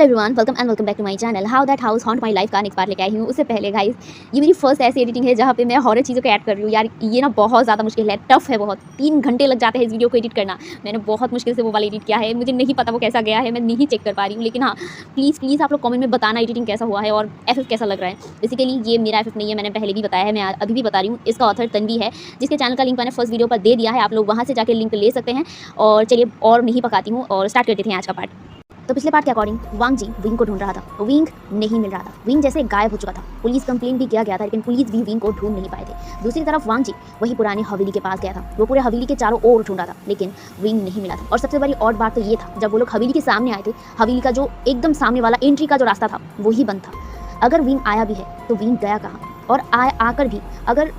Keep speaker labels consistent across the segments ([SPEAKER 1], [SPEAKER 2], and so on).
[SPEAKER 1] Everyone, welcome back to my channel how that house haunt my life का next part लेके आई हूँ। उससे पहले गाइस, ये मेरी फर्स्ट ऐसी एडिटिंग है जहाँ पे मैं हॉरर चीज़ों को ऐड कर रही हूँ। यार ये ना बहुत ज़्यादा मुश्किल है, टफ है बहुत। 3 घंटे लग जाते हैं इस वीडियो को एडिट करना। मैंने बहुत मुश्किल से वो वाला एडिट किया है, मुझे नहीं पता वो कैसा गया है, मैं नहीं चेक कर पा रही हूँ। लेकिन हाँ, प्लीज़ आप लोग कमेंट में बताना एडिटिंग कैसा हुआ है और एफ कैसा लग रहा है। बेसिकली ये मेरा एफ नहीं है, मैंने पहले भी बताया है, मैं अभी भी बता रही हूँ। इसका ऑथर तन्वी है, जिसके चैनल का लिंक मैंने फर्स्ट वीडियो पर दे दिया है, आप लोग वहाँ से जाकर लिंक ले सकते हैं। और चलिए और नहीं पकाती हूँ और स्टार्ट करते थे आज का पार्ट। तो पिछले पार्ट के अकॉर्डिंग वांग जी विंग को ढूंढ रहा था, विंग नहीं मिल रहा था। विंग जैसे गायब हो चुका था। पुलिस कंप्लेंट भी किया गया था, लेकिन पुलिस भी विंग को ढूंढ नहीं पाए थे। दूसरी तरफ वांग जी वही पुरानी हवेली के पास गया था। वो पूरे हवेली के चारों ओर ढूंढा था, लेकिन विंग नहीं मिला था। और सबसे बड़ी और बात तो ये था, जब वो लोग हवेली के सामने आए थे, हवेली का जो एकदम सामने वाला एंट्री का जो रास्ता था वही बंद था। अगर विंग आया भी है तो विंग गया कहाँ? और आकर भी अगर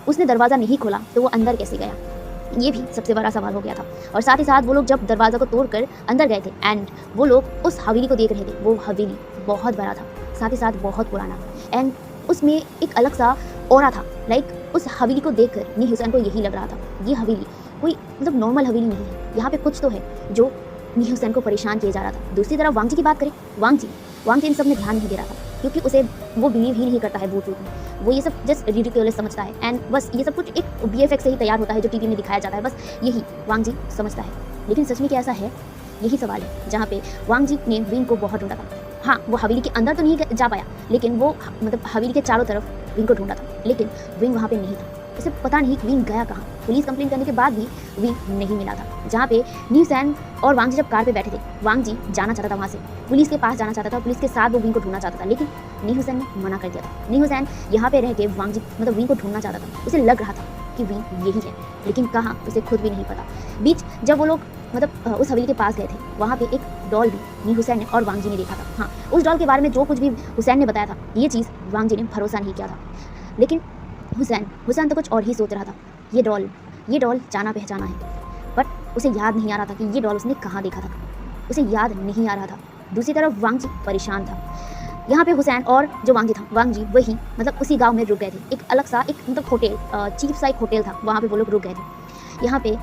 [SPEAKER 1] उसने दरवाज़ा नहीं खोला तो वो अंदर कैसे गया? ये भी सबसे बड़ा सवाल हो गया था। और साथ ही साथ वो लोग जब दरवाज़ा को तोड़कर अंदर गए थे एंड वो लोग उस हवेली को देख रहे थे, वो हवेली बहुत बड़ा था, साथ ही साथ बहुत पुराना, एंड उसमें एक अलग सा ऑरा था। लाइक उस हवेली को देखकर नी हुसैन को यही लग रहा था, ये हवेली कोई मतलब नॉर्मल हवेली नहीं है, यहाँ पे कुछ तो है जो नी हुसैन को परेशान किया जा रहा था। दूसरी तरफ वांग जी की बात करें, वांग जी इन सब में ध्यान नहीं दे रहा था, क्योंकि उसे वो बिलीव ही नहीं करता है भूत में। वो ये सब जस्ट रिडिक्यूलस समझता है एंड बस ये सब कुछ एक वीएफएक्स से ही तैयार होता है जो टीवी में दिखाया जाता है, बस यही वांग जी समझता है। लेकिन सच में क्या ऐसा है? यही सवाल है जहाँ पे वांग जी ने विंग को बहुत ढूंढा था। हाँ, वो हवेली के अंदर तो नहीं जा पाया, लेकिन वो मतलब हवेली के चारों तरफ विंग को ढूंढा था, लेकिन विंग वहाँ पे नहीं था। उसे पता नहीं विंग गया कहाँ। पुलिस कंप्लेंट करने के बाद भी विंग नहीं मिला था। जहाँ पे नी हुसैन और वांग जी जब कार पे बैठे थे, वांग जी जाना चाहता था वहाँ से, पुलिस के पास जाना चाहता था, पुलिस के साथ वो विंग को ढूंढना चाहता था, लेकिन नी हुसैन ने मना कर दिया था। नी हुसैन यहाँ पे रह के वांग जी मतलब विंग को ढूंढना चाहता था। उसे लग रहा था कि विंग यही है, लेकिन कहाँ उसे खुद भी नहीं पता। बीच जब वो लोग मतलब उस हवेली के पास गए थे, वहाँ पे एक डॉल भी नी हुसैन ने और वांग जी ने देखा था। हाँ, उस डॉल के बारे में जो कुछ भी हुसैन ने बताया था, ये चीज़ वांग जी ने भरोसा नहीं किया था। लेकिन हुसैन तो कुछ और ही सोच रहा था। ये डॉल जाना पहचाना है, बट उसे याद नहीं आ रहा था कि ये डॉल उसने कहाँ देखा था, उसे याद नहीं आ रहा था। दूसरी तरफ वांग जी परेशान था। यहाँ पे हुसैन और जो वांग जी था, वांग जी वही मतलब उसी गांव में रुक गए थे। एक अलग सा एक मतलब होटल, चीप सा एक होटल था, वहाँ पे वो लोग रुक गए थे। यहाँ पे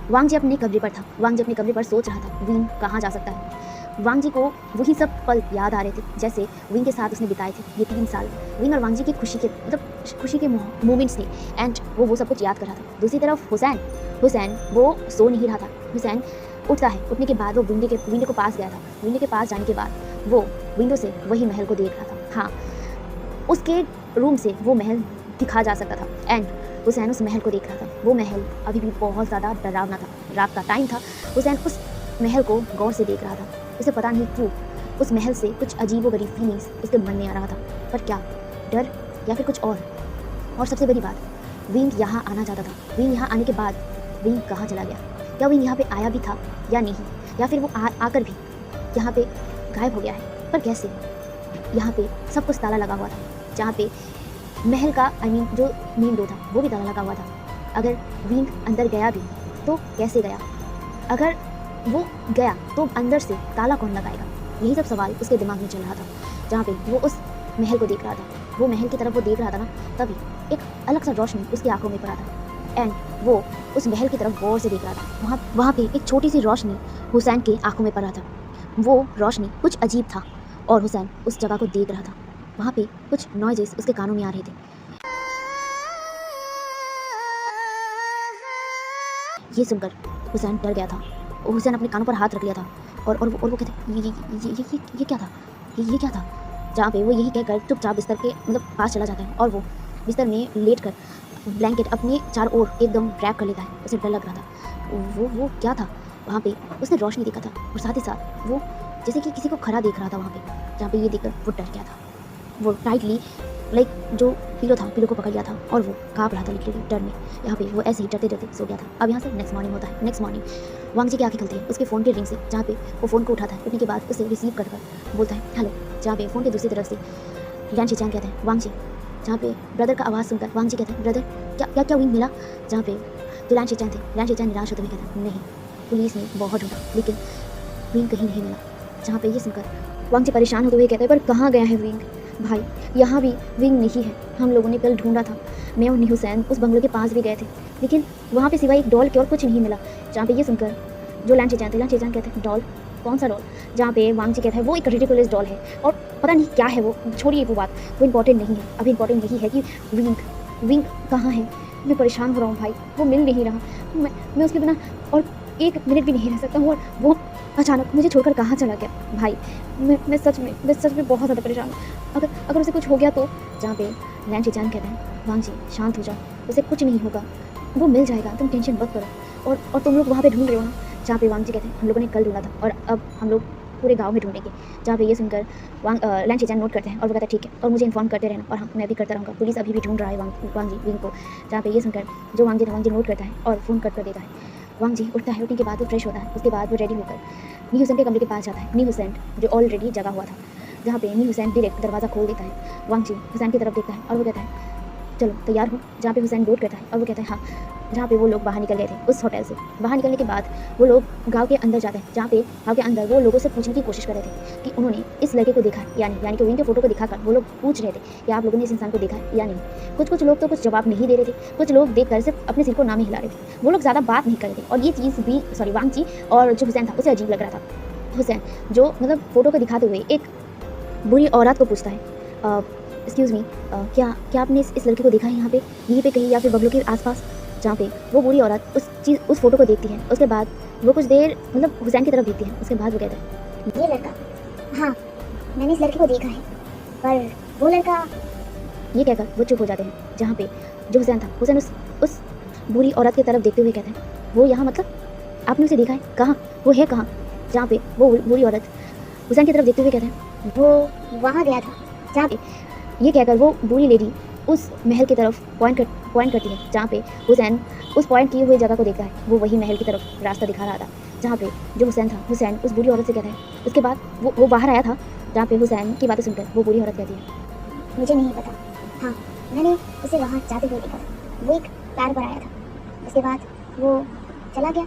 [SPEAKER 1] वांग जी अपने कमरे पर था। वांग जी अपने कमरे पर सोच रहा था विंग कहाँ जा सकता है। वांग जी को वही सब पल याद आ रहे थे जैसे विंग के साथ उसने बिताए थे ये 3 साल। विंग और वांग जी की खुशी के मोमेंट्स थे एंड वो सब कुछ याद कर रहा था। दूसरी तरफ हुसैन वो सो नहीं रहा था। हुसैन उठता है, उठने के बाद वो विंडो के पास गया था। विंडो के पास जाने के बाद वो विंडो से वही महल को देख रहा था। हाँ, उसके रूम से वो महल दिखा जा सकता था एंड हुसैन उस महल को देख रहा था। वो महल अभी भी बहुत ज़्यादा डरावना था। रात का टाइम था। हुसैन उस महल को गौर से देख रहा था। उसे पता नहीं क्यों उस महल से कुछ अजीबोगरीब फीलिंग्स उसके मन में आ रहा था, पर क्या, डर या फिर कुछ और सबसे बड़ी बात, विंग यहाँ आना चाहता था। विंग यहाँ आने के बाद विंग कहाँ चला गया? क्या विंग यहाँ पे आया भी था या नहीं, या फिर वो आकर भी यहाँ पे गायब हो गया है? पर कैसे? यहाँ पे सब कुछ ताला लगा हुआ था। जहाँ पे महल का जो मेन डोर था वो भी ताला लगा हुआ था। अगर विंग अंदर गया भी तो कैसे गया? अगर वो गया तो अंदर से ताला कौन लगाएगा? यही सब सवाल उसके दिमाग में चल रहा था। जहाँ पे वो उस महल को देख रहा था, वो महल की तरफ वो देख रहा था ना, तभी एक अलग सा रोशनी उसकी आंखों में पड़ा था एंड वो उस महल की तरफ गौर से देख रहा था। वहाँ पे एक छोटी सी रोशनी हुसैन के आंखों में पड़ा था। वो रोशनी कुछ अजीब था और हुसैन उस जगह को देख रहा था। वहाँ पे कुछ नॉइजेस उसके कानों में आ रहे थे। ये सुनकर हुसैन डर गया था। हुसैन अपने कानों पर हाथ रख लिया था और वो कहते ये क्या था? ये क्या था? जहाँ पे वो यही कहकर चुपचाप बिस्तर के मतलब पास चला जाता है और वो बिस्तर में लेटकर ब्लैंकेट अपने चारों ओर एकदम रैप कर लेता है। उसे डर लग रहा था। वो क्या था? वहाँ पे उसने रोशनी देखा था और साथ ही साथ वो जैसे कि किसी को खड़ा देख रहा था वहाँ पे। जहाँ पे ये देखकर वो डर गया था। वो टाइटली लाइक जो पिलो था, पिलो को पकड़ लिया था और वो काँप रहा था लिटरली डर में। यहाँ पे वो ऐसे ही डरते डरते सो गया था। अब यहाँ से नेक्स्ट मॉर्निंग होता है। नेक्स्ट मॉर्निंग वांग जी की आंखें खुलती है उसके फ़ोन के रिंग से, जहाँ पे वो फ़ोन को उठाता है। उठने के बाद उसे रिसीव कर बोलता है हेलो। जहाँ पे फ़ोन के दूसरी तरफ से लियान शीचांग कहते हैं वांग जी। जहाँ पे ब्रदर का आवाज़ सुनकर वांग जी कहते हैं ब्रदर क्या विंग मिला? जहाँ पे जो लियान शीचांग थे, लियान शीचांग निराश होते हुए कहते हैं नहीं, पुलिस ने बहुत ढूंढा लेकिन विंग कहीं नहीं मिला। जहाँ पे ये सुनकर वांग जी परेशान होते हुए कहते हैं पर कहाँ गया है विंग? भाई यहाँ भी विंग नहीं है, हम लोगों ने कल ढूंढा था। मैं और नी हुसैन उस बंगले के पास भी गए थे, लेकिन वहाँ पे सिवाय एक डॉल के और कुछ नहीं मिला। जहाँ पे ये सुनकर जो लियान शीचांग कहते हैं डॉल कौन सा डॉल? जहाँ पे वांग जी कहता है वो एक रिडिकुलस डॉल है और पता नहीं क्या है वो, छोड़िए वो बात, वो इंपॉर्टेंट नहीं है। अभी इंपॉर्टेंट यही है कि विंग विंग कहाँ है? मैं परेशान हो रहा हूँ भाई, वो मिल नहीं रहा। मैं उसके बिना और एक मिनट भी नहीं रह सकता हूँ और वो अचानक मुझे छोड़कर कहाँ चला गया भाई। मैं सच में बहुत ज़्यादा परेशान हूँ। अगर उसे कुछ हो गया तो? जहाँ पे लैन चिचान कहते हैं वांग जी शांत हो जाओ, उसे कुछ नहीं होगा, वो मिल जाएगा, तुम टेंशन मत करो। और तुम लोग वहाँ पे ढूंढ रहे हो ना? जहाँ पे वांग जी कहते हैं हम लोगों ने कल ढूंढा था और अब हम लोग पूरे गांव में ढूंढेंगे। जहाँ पे ये सुनकर लैन चिचान नोट करते हैं और वो कहता है ठीक है, और मुझे इन्फॉर्म करते रहना, और मैं भी करता रहूँगा, पुलिस अभी भी ढूंढ रहा है वांग जी विंग को। जहाँ पे ये सुनकर जो वांग जी नोट करता है और फ़ोन कट कर देता है। वांग जी उठता है, उठने के बाद वो फ्रेश होता है, उसके बाद वो रेडी होकर नी हुसैन के कमरे के पास जाता है। नी हुसैन जो ऑलरेडी जगा हुआ था, जहाँ पे नी हुसैन डायरेक्ट दरवाज़ा खोल देता है। वांग जी हुसैन की तरफ देखता है और वो कहता है चलो तैयार हो। जहाँ पे हुसैन नोट करता है और वो कहता है हाँ। जहाँ पे वो लोग बाहर निकल गए थे उस होटल से, बाहर निकलने के बाद वो लोग गांव के अंदर जाते हैं। जहाँ पे गांव के अंदर वो लोगों से पूछने की कोशिश कर रहे थे कि उन्होंने इस लड़के को देखा है या नहीं, यानी कि विंग के फोटो को दिखाकर वो लोग पूछ रहे थे कि आप लोगों ने इस इंसान को देखा है या नहीं। कुछ लोग तो कुछ जवाब नहीं दे रहे थे, कुछ लोग देखकर सिर्फ अपने सिर को नाम ही हिला रहे थे, वो लोग ज़्यादा बात नहीं कर रहे थे। और ये चीज़ भी वांग जी और जो हुसैन था उसे अजीब लग रहा था। हुसैन जो मतलब फ़ोटो को दिखाते हुए एक बुरी औरत को पूछता है एक्सक्यूज़ मी, क्या आपने इस लड़के को देखा है यहाँ पे, यहीं पे कहीं या फिर बगलों के आसपास? जहाँ पे वो बुरी औरत उस फोटो को देखती है, उसके बाद वो कुछ देर मतलब हुसैन की तरफ देखती है, उसके बाद वो कहता है
[SPEAKER 2] ये लड़का, हाँ मैंने इस लड़के को देखा है, पर वो लड़का।
[SPEAKER 1] ये कहकर वो चुप हो जाते हैं। जहाँ पे जो हुसैन था, हुसैन उस बुरी औरत की तरफ देखते हुए कहते हैं वो यहाँ मतलब आपने उसे देखा है, कहाँ वो है कहाँ? जहाँ पे वो बुरी औरत हुसैन की तरफ देखते हुए कहते हैं
[SPEAKER 2] वो वहाँ गया था। जहाँ पे
[SPEAKER 1] ये कहकर वो बुरी लेडी उस महल की तरफ पॉइंट करती है। जहाँ पे हुसैन उस पॉइंट किए हुए जगह को देखता है, वो वही महल की तरफ रास्ता दिखा रहा था। जहाँ पे जो हुसैन था, हुसैन उस बुरी औरत से कहता है, उसके बाद वो बाहर आया था। जहाँ पे हुसैन की बातें सुनकर वो बुरी औरत कहती है
[SPEAKER 2] मुझे नहीं पता, हाँ मैंने उसे वहाँ जाते हुए देखा था, वो एक कार पर आया था, उसके बाद वो चला गया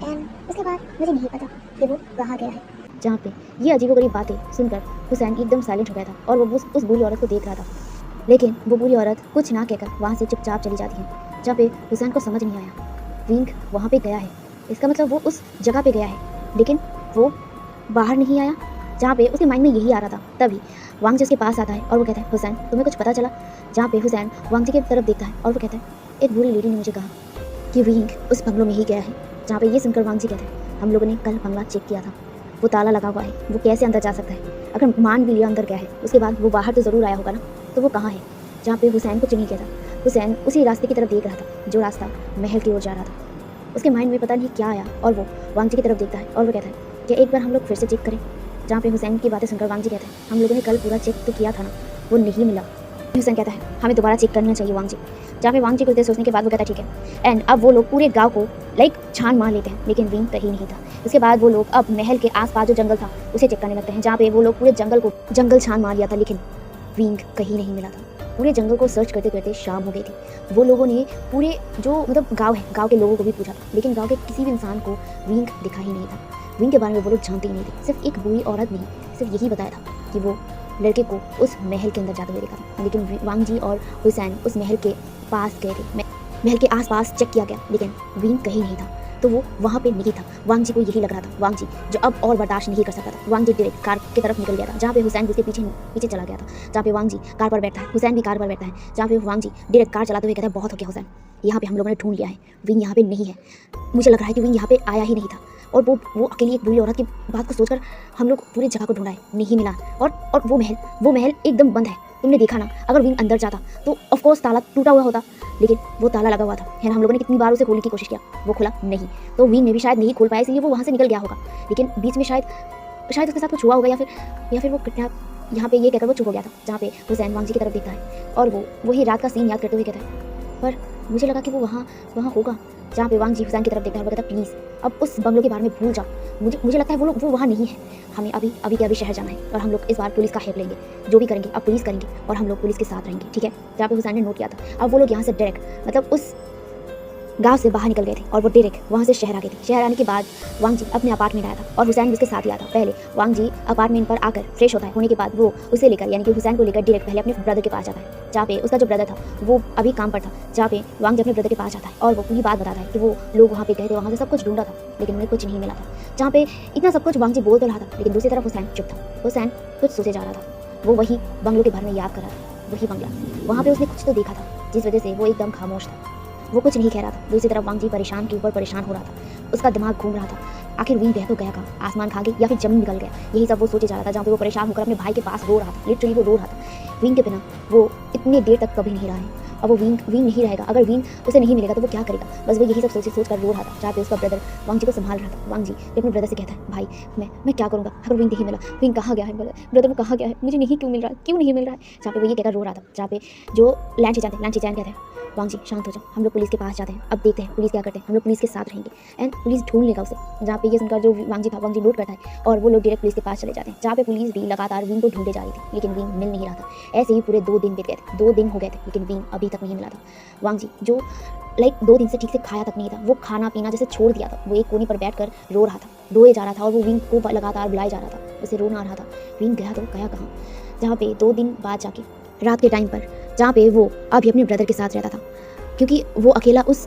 [SPEAKER 2] एंड उसके बाद मुझे नहीं पता कि वो कहाँ गया है।
[SPEAKER 1] जहाँ पे ये अजीबोगरीब बातें सुनकर हुसैन एकदम साइलेंट हो गया था और वो उस बुरी औरत को देख रहा था। लेकिन वो बुरी औरत कुछ ना कहकर वहाँ से चुपचाप चली जाती है। जहाँ पे हुसैन को समझ नहीं आया विंग वहाँ पे गया है, इसका मतलब वो उस जगह पे गया है, लेकिन वो बाहर नहीं आया। जहाँ पे उसके माइंड में यही आ रहा था, तभी वांग जी उसके पास आता है और वो कहता है हुसैन तुम्हें कुछ पता चला? जहाँ पे हुसैन वांग जी की तरफ देखता है और वो कहता है एक बुरी लेडी ने मुझे कहा कि विंग उस बंगलों में ही गया है। जहाँ पे ये सुनकर वांग जी कहते हैं हम लोगों ने कल बंगला चेक किया था, वो ताला लगा हुआ है, वो कैसे अंदर जा सकता है? अगर मान भी लिया अंदर गया है, उसके बाद वो बाहर तो ज़रूर आया होगा ना, तो वो कहाँ है? जहाँ पे हुसैन कुछ नहीं कहता, हुसैन उसी रास्ते की तरफ देख रहा था जो रास्ता महल की ओर जा रहा था। उसके माइंड में पता नहीं क्या आया और वो वांग जी की तरफ देखता है और वो कहता है कि एक बार हम लोग फिर से चेक करें। जहाँ पे हुसैन की बातें सुनकर वांग जी कहते हैं हम लोगों ने कल पूरा चेक तो किया था ना, वो नहीं मिला। हुसैन कहता है हमें दोबारा चेक करना चाहिए वांग जी। जहाँ पे वांग जी कुछ देर सोचने के बाद वो कहता है ठीक है। एंड अब वो लोग पूरे गाँव को छान मार लेते हैं, लेकिन विंग कहीं नहीं था। इसके बाद वो लोग अब महल के आसपास जो जंगल था उसे चेक करने लगते हैं। जहाँ पे वो लोग पूरे जंगल छान मार लिया था, लेकिन विंग कहीं नहीं मिला था। पूरे जंगल को सर्च करते करते शाम हो गई थी। वो लोगों ने पूरे जो मतलब गांव है, गांव के लोगों को भी पूछा था, लेकिन गांव के किसी भी इंसान को विंग दिखा ही नहीं था। विंग के बारे में वो लोग जानते ही नहीं थे। सिर्फ एक बुरी औरत ने सिर्फ यही बताया था कि वो लड़के को उस महल के अंदर जाते हुए देखा था। लेकिन वांग जी और हुसैन उस महल के पास गए थे, महल के आसपास चेक किया गया, लेकिन विंग कहीं नहीं था, तो वो वहाँ पे नहीं था। वांग जी को यही लग रहा था। वांग जी जो अब और बर्दाश्त नहीं कर सकता था, वांग जी डायरेक्ट कार की तरफ निकल गया था। जहाँ पे हुसैन उसके पीछे चला गया था। जहाँ पे वांग जी कार पर बैठता है, हुसैन भी कार पर बैठता है। जहाँ पे वांग जी डायरेक्ट कार चलाते हुए कहता है बहुत हो गया हुसैन, यहाँ पे हम लोगों ने ढूंढ लिया है, विंग यहाँ पे नहीं है। मुझे लग रहा है कि विंग यहाँ पे आया ही नहीं था, और वो अकेली एक बुरी औरत की बात को सोचकर हम लोग पूरी जगह को ढूंढा है, नहीं मिला। और वो महल एकदम बंद है। तुमने देखा ना, अगर विंग अंदर जाता तो ऑफकोर्स ताला टूटा हुआ होता, लेकिन वो ताला लगा हुआ था, है ना। हम लोगों ने कितनी बार उसे खोलने की कोशिश किया, वो खुला नहीं। तो विंग ने भी शायद नहीं खोल पाया, इसलिए वो वहाँ से निकल गया होगा। लेकिन बीच में शायद उसके साथ कुछ हुआ होगा, या फिर वो किडनैप। यहाँ पे ये कहकर वो चुप हो गया था। जहाँ पे हुसैन वांग जी की तरफ देखता है और वो वही रात का सीन याद करते हुए कहता है पर मुझे लगा कि वो वहाँ होगा। जहाँ पे वांग जी हुसैन की तरफ देखता है और वो कहता है प्लीज़ अब उस बंगलों के बारे में भूल जाओ, मुझे लगता है वो वहाँ नहीं है। हमें अभी के अभी शहर जाना है और हम लोग इस बार पुलिस का हेल्प लेंगे, जो भी करेंगे अब पुलिस करेंगे और हम लोग पुलिस के साथ रहेंगे, ठीक है। जहाँ पे हुसैन ने नोट किया था। अब वो लोग यहाँ से डायरेक्ट मतलब गाँव से बाहर निकल गए थे और वो डायरेक्ट वहाँ से शहर आ गए थे। शहर आने के बाद वांग जी अपने अपार्टमेंट आया था और हुसैन भी उसके साथ ही आया था। पहले वांग जी अपार्टमेंट पर आकर फ्रेश होता है, होने के बाद वो उसे लेकर यानी कि हुसैन को लेकर डायरेक्ट पहले अपने ब्रदर के पास जाता है, जहाँ पे उसका जो ब्रदर था वो अभी काम पर था, जहाँ पे वांग जी अपने ब्रदर के पास जाता है और वो पूरी बात बताता है कि वो लोग वहाँ पे गए थे, वहाँ से सब कुछ ढूंढा था लेकिन उन्हें कुछ नहीं मिला था। जहाँ पे इतना सब कुछ वांग जी बोल तो रहा था लेकिन दूसरी तरफ हुसैन चुप था। हुसैन कुछ सोचे जा रहा था, वो वही बंगलों के बारे में याद कर रहा था, वही बंगला, वहाँ पे उसने कुछ तो देखा था जिस वजह से वो एकदम खामोश था, वो कुछ नहीं कह रहा था। दूसरी तरफ वांग जी परेशान के ऊपर परेशान हो रहा था, उसका दिमाग घूम रहा था, आखिर विंग गया तो गया कहाँ, आसमान खा गई या फिर जमीन निकल गया, यही सब वो सोचे जा रहा था। जहाँ पे वो परेशान होकर अपने भाई के पास रो रहा था, लिटरली वो रो रहा था। विंग के बिना वो इतनी देर तक कभी नहीं रहा है, अब वो विंग नहीं रहेगा, अगर विंग उसे नहीं मिलेगा तो वो क्या करेगा, बस वो यही सब सोच कर रो रहा था। जहाँ पे उसका ब्रदर वांग जी को संभाल रहा था। वांग जी अपने ब्रदर से कहता है, भाई मैं क्या करूँगा अगर विंग नहीं मिला, विंग कहाँ गया है, ब्रदर वो कहाँ गया है, मुझे नहीं क्यों मिल रहा है, क्यों नहीं मिल रहा है। जहाँ पे वो ये कहकर रो रहा था। जहाँ पे जो लैंची चैन कहते हैं, वांग जी शांत हो जाओ, हम लोग पुलिस के पास जाते हैं, अब देखते हैं पुलिस क्या करते हैं, हम लोग पुलिस के साथ रहेंगे एंड पुलिस ढूंढ लेगा उसे। जहाँ पे ये सुनकर जो वांग जी था, वांग जी नोट करता है और वो लोग डायरेक्ट पुलिस के पास चले जाते हैं। जहाँ पे पुलिस भी लगातार विंग को ढूंढे जा रही थी लेकिन विंग मिल नहीं रहा था। ऐसे ही पूरे 2 दिन बीत गए थे, 2 दिन हो गए थे लेकिन विंग अभी तक नहीं मिला था। वांग जी जो 2 दिन से ठीक से खाया तक नहीं था, वो खाना पीना जैसे छोड़ दिया था, वो एक कोने पर बैठ कर रो रहा था, रोए जा रहा था और वो विंग को लगातार बुलाए जा रहा था, उसे रोना आ रहा था, विंग गया तो गया कहाँ। जहाँ पे 2 दिन बाद जाके रात के टाइम पर, जहाँ पे वो अभी अपने ब्रदर के साथ रहता था, क्योंकि वो अकेला उस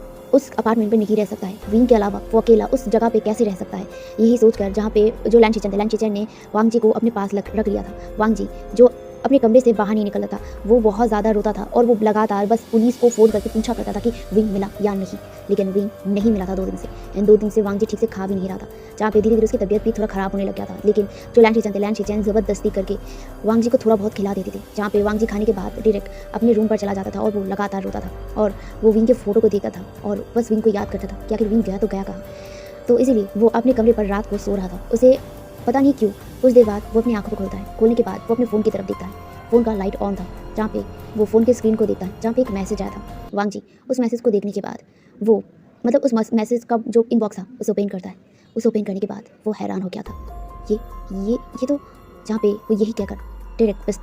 [SPEAKER 1] अपार्टमेंट में नहीं रह सकता है, विंग के अलावा वो अकेला उस जगह पे कैसे रह सकता है, यही सोचकर जहाँ पे जो लैंची चैन ने वांग जी को अपने पास रख लिया था। वांग जी जो अपने कमरे से बाहर नहीं निकलता था, वो बहुत ज़्यादा रोता था और वो लगातार बस पुलिस को फ़ोन करके पूछा करता था कि विंग मिला या नहीं, लेकिन विंग नहीं मिला था 2 दिन से। एंड 2 दिन से वांग जी ठीक से खा भी नहीं रहा था। जहाँ पे धीरे धीरे उसकी तबीयत भी थोड़ा ख़राब होने लग गया था, लेकिन जो लैंची चैन ज़बरदस्ती करके वांग जी को थोड़ा बहुत खिला देते थे। जहाँ पे वांग जी खाने के बाद डायरेक्ट अपने रूम पर चला जाता था और वो लगातार रोता था और वो विंग के फ़ोटो को देखता था और बस विंग को याद करता था कि आखिर विंग गया तो गया कहाँ। तो इसीलिए वो अपने कमरे पर रात को सो रहा था। उसे पता नहीं क्यों कुछ देर बाद वो अपनी आंखों को खोलता है, खोलने के बाद वो अपने फ़ोन की तरफ देखता है, फ़ोन का लाइट ऑन था। जहाँ पे वो फ़ोन के स्क्रीन को देखता है, जहाँ पे एक मैसेज आया था। वांग जी उस मैसेज को देखने के बाद वो उस मैसेज का जो इनबॉक्स था उसे ओपन करता है। उसे ओपन करने के बाद वो हैरान हो गया था, ये तो, जहाँ पे वो यही कहकर डायरेक्ट बस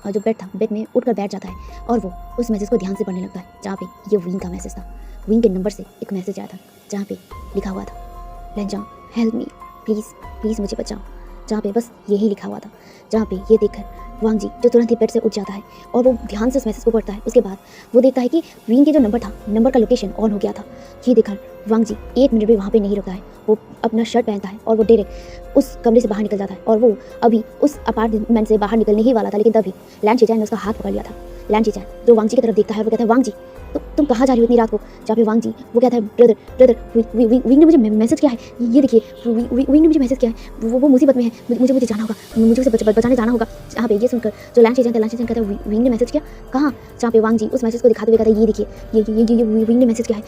[SPEAKER 1] जो बेड था, बेड में उठकर बैठ जाता है और वो उस मैसेज को ध्यान से पढ़ने लगता है। जहाँ पे ये विंग का मैसेज था, विंग के नंबर से एक मैसेज आया था जहाँ पे लिखा हुआ था, लहंजाओ हेल्प मी प्लीज़ मुझे बचाओ। जहाँ पे बस यही लिखा हुआ था। जहाँ पे ये देखकर वांग जी जो तुरंत ही बेड से उठ जाता है और वो ध्यान से उस मैसेज को पढ़ता है। उसके बाद वो देखता है कि विंग के जो नंबर था, नंबर का लोकेशन ऑन हो गया था। ये देखकर वांग जी 1 मिनट भी वहाँ पे नहीं रुकता है, वो अपना शर्ट पहनता है और वो डायरेक्ट उस कमरे से बाहर निकल जाता है और वो अभी उस अपार्टमेंट से बाहर निकलने ही वाला था, लेकिन तभी लैंची चैन ने उसका हाथ पकड़ लिया था। लैंची चैन जो वांग जी की तरफ देखता है, वो कहता है, वांग जी तुम कहाँ जा रही हो इतनी रात को। जहाँ पे वांग जी वो कहता है, ब्रदर विंग ने मुझे मैसेज किया है, ये देखिए विंग ने मुझे मैसेज किया है, वो मुसीबत में है, मुझे जाना होगा, मुझे उसे बचाने जाना होगा। जहाँ पे ये सुनकर जो लैंची चैन कहता है, विंग ने मैसेज किया कहाँ। जहाँ पे वांग जी उस मैसेज को दिखाते हुए कहता है, ये देखिए ये विंग ने मैसेज किया है,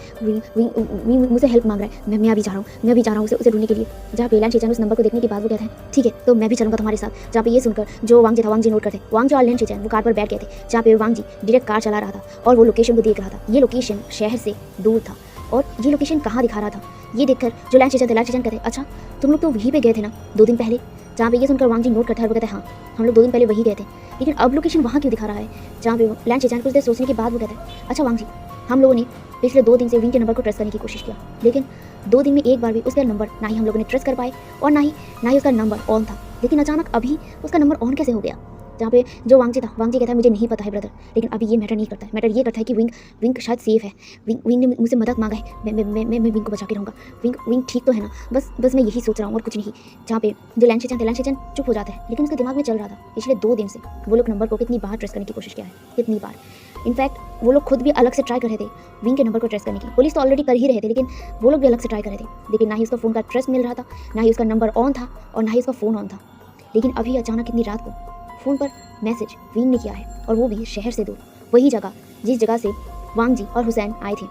[SPEAKER 1] विंग मुझसे हेल्प मांग रहा है, मैं अभी जा रहा हूँ उसे ढूंढने के लिए। जहाँ पे लैंची चैन उस नंबर को देखने के बाद वो कहता है, ठीक है तो मैं भी चलूँगा तुम्हारे साथ। जहाँ पे ये सुनकर जो वांग जी नोट करते, वांग जी और लैंची चैन वो कार पर बैठ गए थे। जहाँ पे वांग जी डायरेक्ट कार चला रहा था और वो लोकेशन को देख रहा था। ये लोकेशन शहर से दूर था और ये लोकेशन कहाँ दिखा रहा था, ये देखकर जो लैंची चैन कहते, अच्छा तुम लोग तो वहीं पे गए थे ना 2 दिन पहले। जहाँ पे ये सुनकर वांग जी नोट करता है, वो कहता है, हाँ हम लोग 2 दिन पहले वहीं गए थे, लेकिन अब लोकेशन वहाँ क्यों दिखा रहा है। जहाँ पे लैंची चैन कुछ देर सोचने के बाद वो कहता है, अच्छा वांग जी हम लोगों ने पिछले 2 दिन से विंग के नंबर को ट्रेस करने की कोशिश किया, लेकिन 2 दिन में एक बार भी उसका नंबर ना ही हम लोगों ने ट्रेस कर पाए और ना ही उसका नंबर ऑन था, लेकिन अचानक अभी उसका नंबर ऑन कैसे हो गया। जहाँ पे जो वांग जी कहता है, मुझे नहीं पता है ब्रदर, लेकिन अभी ये मैटर नहीं करता है, मैटर ये करता है कि विंग शायद सेफ है, विंग ने मुझसे मदद मांगा है, मैं विंग को बचा के रहूँगा, विंग ठीक तो है ना, बस मैं यही सोच रहा हूँ और कुछ नहीं। जहाँ पे जो लैंची चैन चुप हो जाता है, लेकिन उसके दिमाग में चल रहा था पिछले 2 दिन से वो लोग नंबर को कितनी बार ट्रेस करने की कोशिश किया है, कितनी बार। इनफैक्ट वो लोग खुद भी अलग से ट्राई कर रहे थे विंग के नंबर को ट्रेस करने की। पुलिस तो ऑलरेडी कर ही रहे थे, लेकिन वो लोग भी अलग से ट्राई कर रहे थे, लेकिन ना ही उसका फ़ोन का ट्रेस मिल रहा था, ना ही उसका नंबर ऑन था और ना ही उसका फ़ोन ऑन था। लेकिन अभी अचानक इतनी रात को फ़ोन पर मैसेज विंग ने किया है और वो भी शहर से दूर, वही जगह जिस जगह से वांग जी और हुसैन आए थे।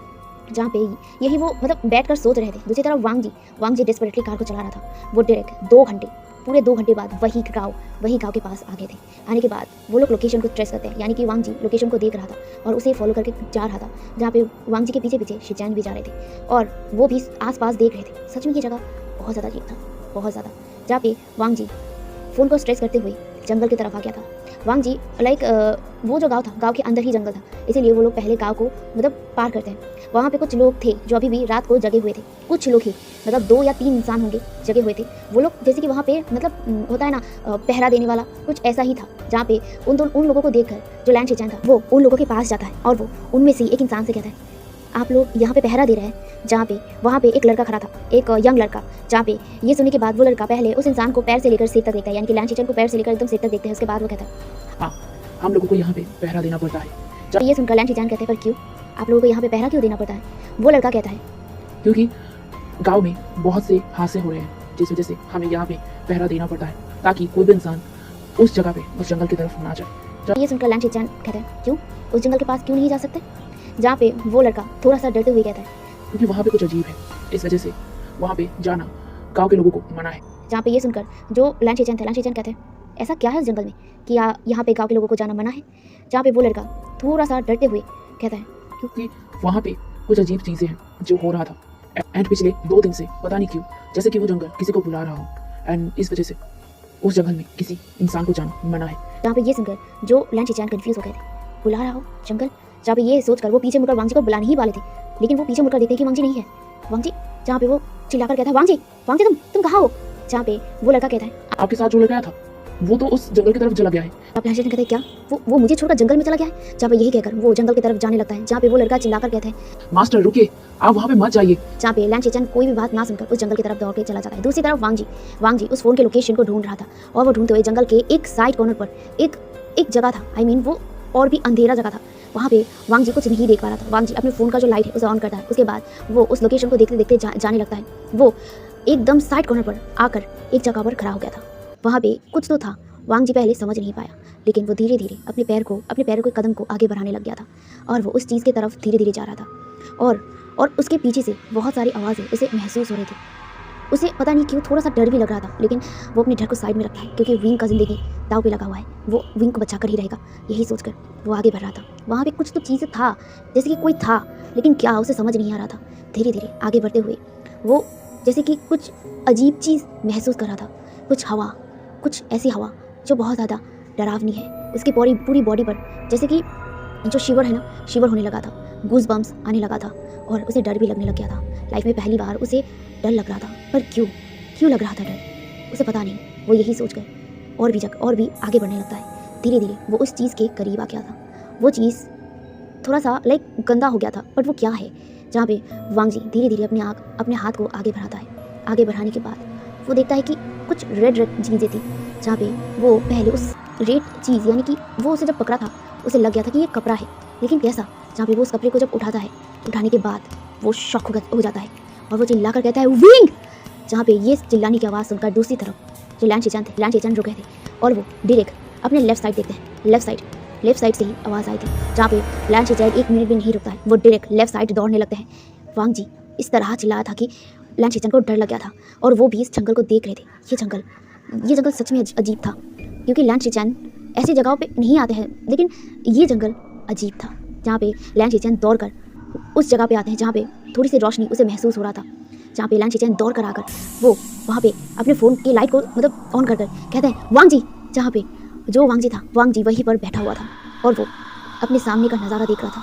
[SPEAKER 1] जहाँ पे यही वो बैठकर सोच रहे थे। दूसरी तरफ वांग जी डेस्परेटली कार को चला रहा था। वो डायरेक्ट पूरे 2 घंटे बाद वही गाँव के पास आ गए थे। आने के बाद वो लोग लोकेशन को ट्रेस करते हैं, यानी कि वांग जी लोकेशन को देख रहा था और उसे फॉलो करके जा रहा था। जहाँ पे वांग जी के पीछे शिचैन भी जा रहे थे और वो भी आसपास देख रहे थे। सच में ये जगह बहुत ज़्यादा अजीब था, बहुत ज़्यादा। जहाँ पे वांग जी फ़ोन को स्ट्रेस करते हुए जंगल की तरफ आ गया था। वांग जी वो जो गाँव था, गाँव के अंदर ही जंगल था, इसीलिए वो लोग पहले गाँव को मतलब पार करते हैं। वहाँ पे कुछ लोग थे जो अभी भी रात को जगे हुए थे, कुछ लोग ही, मतलब 2 या 3 इंसान होंगे जगे हुए थे। वो लोग जैसे कि वहाँ पे मतलब होता है ना पहरा देने वाला, कुछ ऐसा ही था, जहाँ पे उन लोगों को देखकर जो लैंड शिनचैन था वो उन लोगों के पास जाता है और वो उनमें से एक इंसान से कहता है, आप लोग यहाँ पे पहरा दे रहे हैं। जहाँ पे वहाँ पे एक लड़का खड़ा था, एक यंग लड़का, जहाँ पे ये सुनने के बाद वो लड़का पहले उस इंसान को पैर से लेकर सिर तक देखता है, यानी कि लैंड शिनचैन को पैर से लेकर एकदम सिर तक देखते हैं। उसके बाद वो कहता है,
[SPEAKER 3] हाँ, हम लोगों को यहाँ पे पहरा देना पड़ता है।
[SPEAKER 1] तो ये सुनकर लैंड शिनचैन कहते हैं, पर क्यों आप लोगों को यहाँ पे पहरा क्यों देना पड़ता है? वो लड़का कहता है,
[SPEAKER 3] क्योंकि गांव में बहुत से हादसे हो रहे हैं, जिस वजह से हमें यहाँ पे पहरा देना पड़ता है, ताकि कोई भी इंसान उस जगह पे, उस जंगल की तरफ ना जाए।
[SPEAKER 1] ये सुनकर लैंड शिनचैन कहता है, क्यों उस जंगल के पास क्यों नहीं जा सकते? जहाँ पे वो लड़का थोड़ा सा डरते हुए कहता है,
[SPEAKER 3] क्योंकि वहाँ पे कुछ अजीब है, इस वजह से वहाँ पे जाना गाँव के लोगों को मना है।
[SPEAKER 1] जहाँ पे ये सुनकर जो लैंड शिनचैन कहते हैं, ऐसा क्या है उस जंगल में कि यहाँ पे गाँव के लोगों को जाना मना है? जहाँ पे वो लड़का थोड़ा सा डरते हुए कहता है,
[SPEAKER 3] क्योंकि वहाँ पे कुछ अजीब चीज़ें हैं जो हो रहा था, एंड पिछले 2 दिन से पता नहीं क्यों, जैसे कि वो जंगल किसी को बुला रहा हो, एंड इस वजह से उस जंगल में किसी इंसान को जाना मना है।
[SPEAKER 1] जहाँ पे ये सुनकर जो लैंड शिनचैन कंफ्यूज हो गए थे, बुला रहा हो जंगल, जहाँ पे ये सोचकर वो पीछे मुड़कर वांग जी को बुलाने ही वाले थे, लेकिन वो पीछे मुड़कर देखते हैं कि वांग जी नहीं है। वांग जी, जहाँ पे वो चिल्लाकर कहता है, वांग जी तुम कहाँ हो? जहाँ पे वो लड़का कहता है,
[SPEAKER 3] आपके साथ जो लड़का था वो तो उस जंगल की तरफ चला गया है।
[SPEAKER 1] आप लैंड शिनचैन कहते हैं, क्या वो मुझे छोड़कर जंगल में चला गया है? जहाँ पे यही कहकर वो जंगल की तरफ जाने लगता है, जहाँ पे वो लड़का चिल्लाकर कहता है,
[SPEAKER 3] मास्टर रुकिए, आप वहाँ पे मत जाइए।
[SPEAKER 1] जहाँ पे लैंड शिनचैन कोई भी बात ना सुनकर उस जंगल की तरफ दौड़ के चला जाता है। दूसरी तरफ वांग जी उस फोन के लोकेशन को ढूंढ रहा था, और वो ढूंढते हुए जंगल के एक साइड कॉर्नर पर एक जगह था, वो और भी अंधेरा जगह था। वहाँ पे वांग जी कुछ नहीं देख पा रहा था। वांग जी अपने फ़ोन का जो लाइट है उसे ऑन करता है, उसके बाद वो उस लोकेशन को देखते देखते जाने लगता है। वो एकदम साइड कॉर्नर पर आकर एक जगह पर खड़ा हो गया था। वहाँ पे कुछ तो था, वांग जी पहले समझ नहीं पाया, लेकिन वो धीरे धीरे अपने पैरों के कदम को आगे बढ़ाने लग गया था, और वो उस चीज़ की तरफ धीरे धीरे जा रहा था, और उसके पीछे से बहुत सारी आवाज़ें उसे महसूस हो रही थी। उसे पता नहीं क्यों थोड़ा सा डर भी लग रहा था, लेकिन वो अपने डर को साइड में रखा है, क्योंकि विंग का ज़िंदगी दाव पे लगा हुआ है, वो विंग को बचा कर ही रहेगा, यही सोचकर वो आगे बढ़ रहा था। वहाँ पे कुछ तो चीज़ था, जैसे कि कोई था, लेकिन क्या उसे समझ नहीं आ रहा था। धीरे धीरे आगे बढ़ते हुए वो जैसे कि कुछ अजीब चीज़ महसूस कर रहा था, कुछ ऐसी हवा जो बहुत ज़्यादा डरावनी है। उसकी पूरी बॉडी पर जैसे कि जो शिवर होने लगा था, गूज बम्स आने लगा था, और उसे डर भी लगने लग गया था। लाइफ में पहली बार उसे डर लग रहा था, पर क्यों लग रहा था डर, उसे पता नहीं। वो यही सोचकर और भी आगे बढ़ने लगता है। धीरे धीरे वो उस चीज़ के करीब आ गया था। वो चीज़ थोड़ा सा गंदा हो गया था, बट वो क्या है? जहाँ पे वांग जी धीरे धीरे अपने हाथ को आगे बढ़ाता है। आगे बढ़ाने के बाद वो देखता है कि कुछ रेड चीज़ें थी, जहाँ पे वो पहले उस रेड चीज़, यानी कि वो उसे जब पकड़ा था उसे लग गया था कि ये कपड़ा है, लेकिन कैसा? जहाँ पे वो उस कपड़े को जब उठाता है, उठाने के बाद वो शॉक हो जाता है, और वो चिल्लाकर कहता है, विंग! जहाँ पे ये चिल्लाने की आवाज़ सुनकर दूसरी तरफ जो लैंड शिनचैन रुक गए थे, और वो डायरेक्ट अपने लेफ्ट साइड देखते हैं। लेफ्ट साइड से ही आवाज़ आई थी, जहाँ पे लैंड शिनचैन 1 मिनट भी नहीं रुकता है, वो डायरेक्ट लेफ्ट साइड दौड़ने लगते हैं। वांग जी इस तरह चिल्लाया था कि लैंड शिनचैन को डर लग गया था, और वो भी इस जंगल को देख रहे थे। ये जंगल सच में अजीब था, क्योंकि लैंड शिनचैन ऐसी जगहों पे नहीं आते हैं, लेकिन ये जंगल अजीब था, जहाँ पे लैंड शिनचैन दौड़कर उस जगह पे आते हैं जहाँ पे थोड़ी सी रोशनी उसे महसूस हो रहा था। जहाँ पे लैंड शिनचैन दौड़ कर आकर वो वहाँ पे अपने फ़ोन की लाइट को मतलब ऑन कर कहते हैं, वांग जी! जहाँ पे जो वांग जी था, वांग जी वहीं पर बैठा हुआ था, और वो अपने सामने का नज़ारा देख रहा था।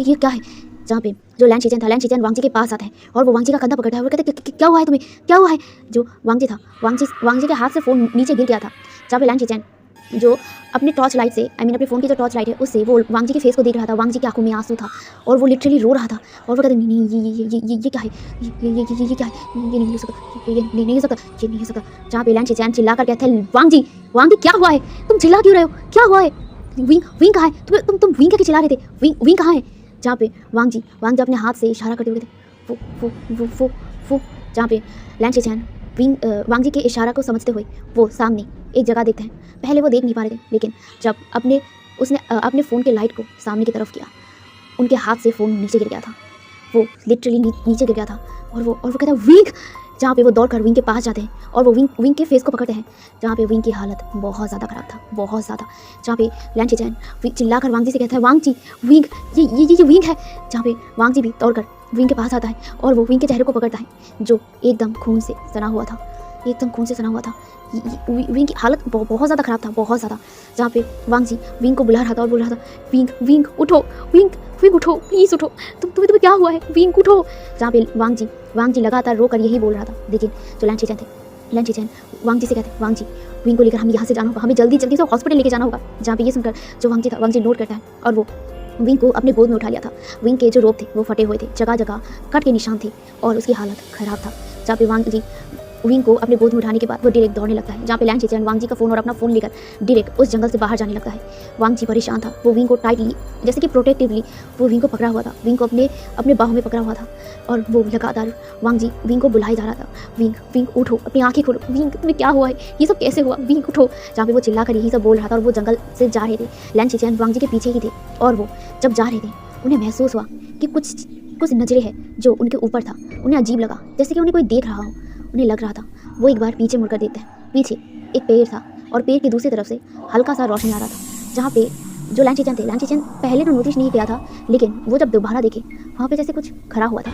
[SPEAKER 1] ये क्या है? जहाँ पे जो लैंड शिनचैन वांग जी के पास आता है, और वो वांग जी का कंधा पकड़ता है और कहते, क्या हुआ है तुम्हें? क्या हुआ है? जो वांग जी था, वांग जी के हाथ से फ़ोन नीचे गिर गया था। जहाँ पे लैंड शिनचैन जो अपने टॉर्च लाइट से अपने फ़ोन की जो टॉर्च लाइट है उससे वो वांग जी के फेस को देख रहा था। वांग जी की आंखों में आंसू था, और वो लिटरली रो रहा था, और वो कहते, नहीं, ये क्या है? ये क्या है? ये नहीं हो सकता, ये नहीं हो सकता। जहाँ पे लैंड शिनचैन चिल्लाकर कहता है, वांग जी क्या हुआ है? तुम चिल्ला क्यों रहे हो? क्या हुआ है? विंग कहाँ है? तुम विंग क्या चिल्ला रहे थे? विंग कहाँ है? जहाँ पे वांग जी अपने हाथ से इशारा करते हुए थे, वो जहाँ पे लैंड शिनचैन वांग जी के इशारा को समझते हुए वो सामने एक जगह देखते हैं। पहले वो देख नहीं पा रहे थे, लेकिन जब उसने अपने फ़ोन के लाइट को सामने की तरफ किया, उनके हाथ से फ़ोन नीचे गिर गया था। वो लिटरली नीचे गिर गया था, और वो कहता है, विंग! जहाँ पे वो दौड़कर विंग के पास जाते हैं, और वो विंग के फेस को पकड़ते हैं, जहाँ पे विंग की हालत बहुत ज़्यादा ख़राब था, बहुत ज़्यादा। जहाँ पे लैंड शिनचैन चिल्लाकर वांग जी से कहता है, वांग जी, विंग! ये विंग है। जहाँ पे वांग जी भी दौड़कर विंग के पास आता है, और वो विंग के चेहरे को पकड़ता है, जो एकदम खून से सना हुआ था। एकदम खून से सना हुआ था। विंग की हालत बहुत ज़्यादा ख़राब था, बहुत ज़्यादा। जहाँ पे वांग जी विंग को बुला रहा था और बोल रहा था, विंग विंग उठो, विंग विंग उठो, प्लीज़ उठो, तुम्हें क्या हुआ है, विंग उठो। जहाँ पे वांग जी लगातार रो कर यही बोल रहा था। लेकिन जो लैन चीचेन थे, लैन चीचेन वांग जी से कहते, वांग जी विंग को लेकर हम यहाँ से जाना होगा, हमें जल्दी जल्दी से हॉस्पिटल लेके जाना होगा। जहाँ पे ये सुनकर जो वांग जी था, वांग जी नोट करता है और वो विंग को अपने गोद में उठा लिया था। विंग के जो रोप थे वो फटे हुए थे, जगह जगह कट के निशान थे और उसकी हालत ख़राब था। जहाँ पे वांग जी विंग को अपने गोद में उठाने के बाद वो डायरेक्ट दौड़ने लगता है। जहाँ पे लैन चीचेन वांग जी का फ़ोन और अपना फ़ोन लेकर डायरेक्ट उस जंगल से बाहर जाने लगता है। वांग जी परेशान था, वो विंग को टाइटली जैसे कि प्रोटेक्टिवली वो विंग को पकड़ा हुआ था, विंग को अपने बाहों में पकड़ा हुआ था और वो लगातार वांग जी विंग को बुलाए जा रहा था, विंग विंग उठो, अपनी आंखें खोलो, विंग तुम्हें क्या हुआ है, ये सब कैसे हुआ, विंग उठो। जहाँ पे वो चिल्लाकर यही सब बोल रहा था और वो जंगल से जा रहे थे। लैन चीचेन वांग जी के पीछे ही थे और वो जब जा रहे थे उन्हें महसूस हुआ कि कुछ नजरें हैं जो उनके ऊपर था। उन्हें अजीब लगा, जैसे कि उन्हें कोई देख रहा हो। उन्हें लग रहा था वो एक बार पीछे मुड़कर देखते हैं। पीछे एक पेड़ था और पेड़ की दूसरी तरफ से हल्का सा रोशनी आ रहा था। जहाँ पे जो लैन चीचेन थे, लैन चीचेन पहले तो नोटिस नहीं किया था, लेकिन वो जब दोबारा देखे वहाँ पे जैसे कुछ खड़ा हुआ था,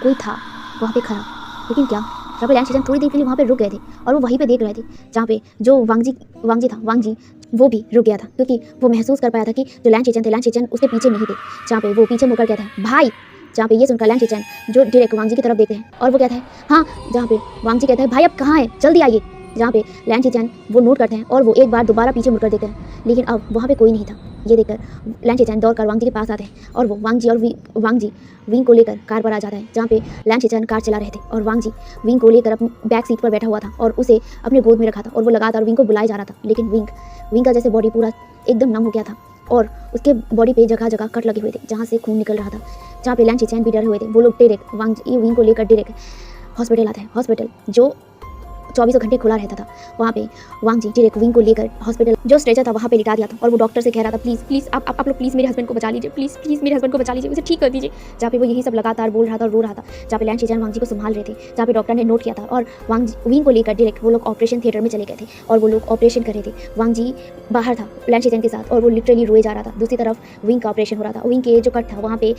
[SPEAKER 1] कोई था वहाँ पे खड़ा, लेकिन क्या। जहाँ पे लैन चीचेन थोड़ी देर के लिए वहाँ पे रुक गए थे और वो वहीं पे देख रहे थे। जहाँ पे जो वांग जी था, वांग जी वो भी रुक गया था क्योंकि वो महसूस कर पाया था कि जो लैन चीचेन उसके पीछे नहीं थे। जहाँ पे वो पीछे मुड़कर कहता है, भाई। जहाँ पे ये सुनकर लैन चीचेन जो डायरेक्ट वांग जी की तरफ देखते हैं और वो कहता है, हाँ। जहाँ पे वांग जी कहता है, भाई अब कहाँ है, जल्दी आइए। जहाँ पे लैन चीचेन वो नोट करते हैं और वो एक बार दोबारा पीछे मुड़कर देखते हैं, लेकिन अब वहाँ पे कोई नहीं था। ये देखकर लैन चीचेन दौड़कर वांग जी के पास आते हैं और वो वांग जी विंग को लेकर कार पर आ जाता है। जहाँ पे लैन चीचेन कार चला रहे थे और वांग जी विंग को लेकर अपनी बैक सीट पर बैठा हुआ था और उसे अपने गोद में रखा था और वो लगातार विंग को बुलाया जा रहा था। लेकिन विंग का जैसे बॉडी पूरा एकदम नम हो गया था और उसके बॉडी पे जगह जगह कट लगे हुए थे जहाँ से खून निकल रहा था। जहाँ पे लैन चीचेन भी डरे हुए थे। वो लोग डायरेक्ट विंग को लेकर डायरेक्ट हॉस्पिटल आते हैं। हॉस्पिटल जो 24 घंटे खुला रहता था, वहाँ पे वांग जी डायरेक्ट विंग को लेकर हॉस्पिटल जो स्ट्रेचर था वहाँ पे लिटा दिया था और वो डॉक्टर से कह रहा था, प्लीज़ आप लोग प्लीज़ मेरे हस्बैंड को बचा लीजिए, प्लीज़ मेरे हस्बैंड को बचा लीजिए, उसे ठीक कर दीजिए। जहाँ पे वो यही सब लगातार बोल रहा था और रो रहा था। जहाँ पे लैन चीचेन वांग जी को संभाल रहे थे, जहाँ पे डॉक्टर ने नोट किया था और विंग को लेकर डायरेक्ट वो लोग ऑपरेशन थिएटर में चले गए थे और वो लोग ऑपरेशन कर रहे थे। वांग जी बाहर था लैन चीचेन के साथ और वो लिटरली रोए जा रहा था। दूसरी तरफ विंग का ऑपरेशन हो रहा था। विंग के जो कट था वहाँ पे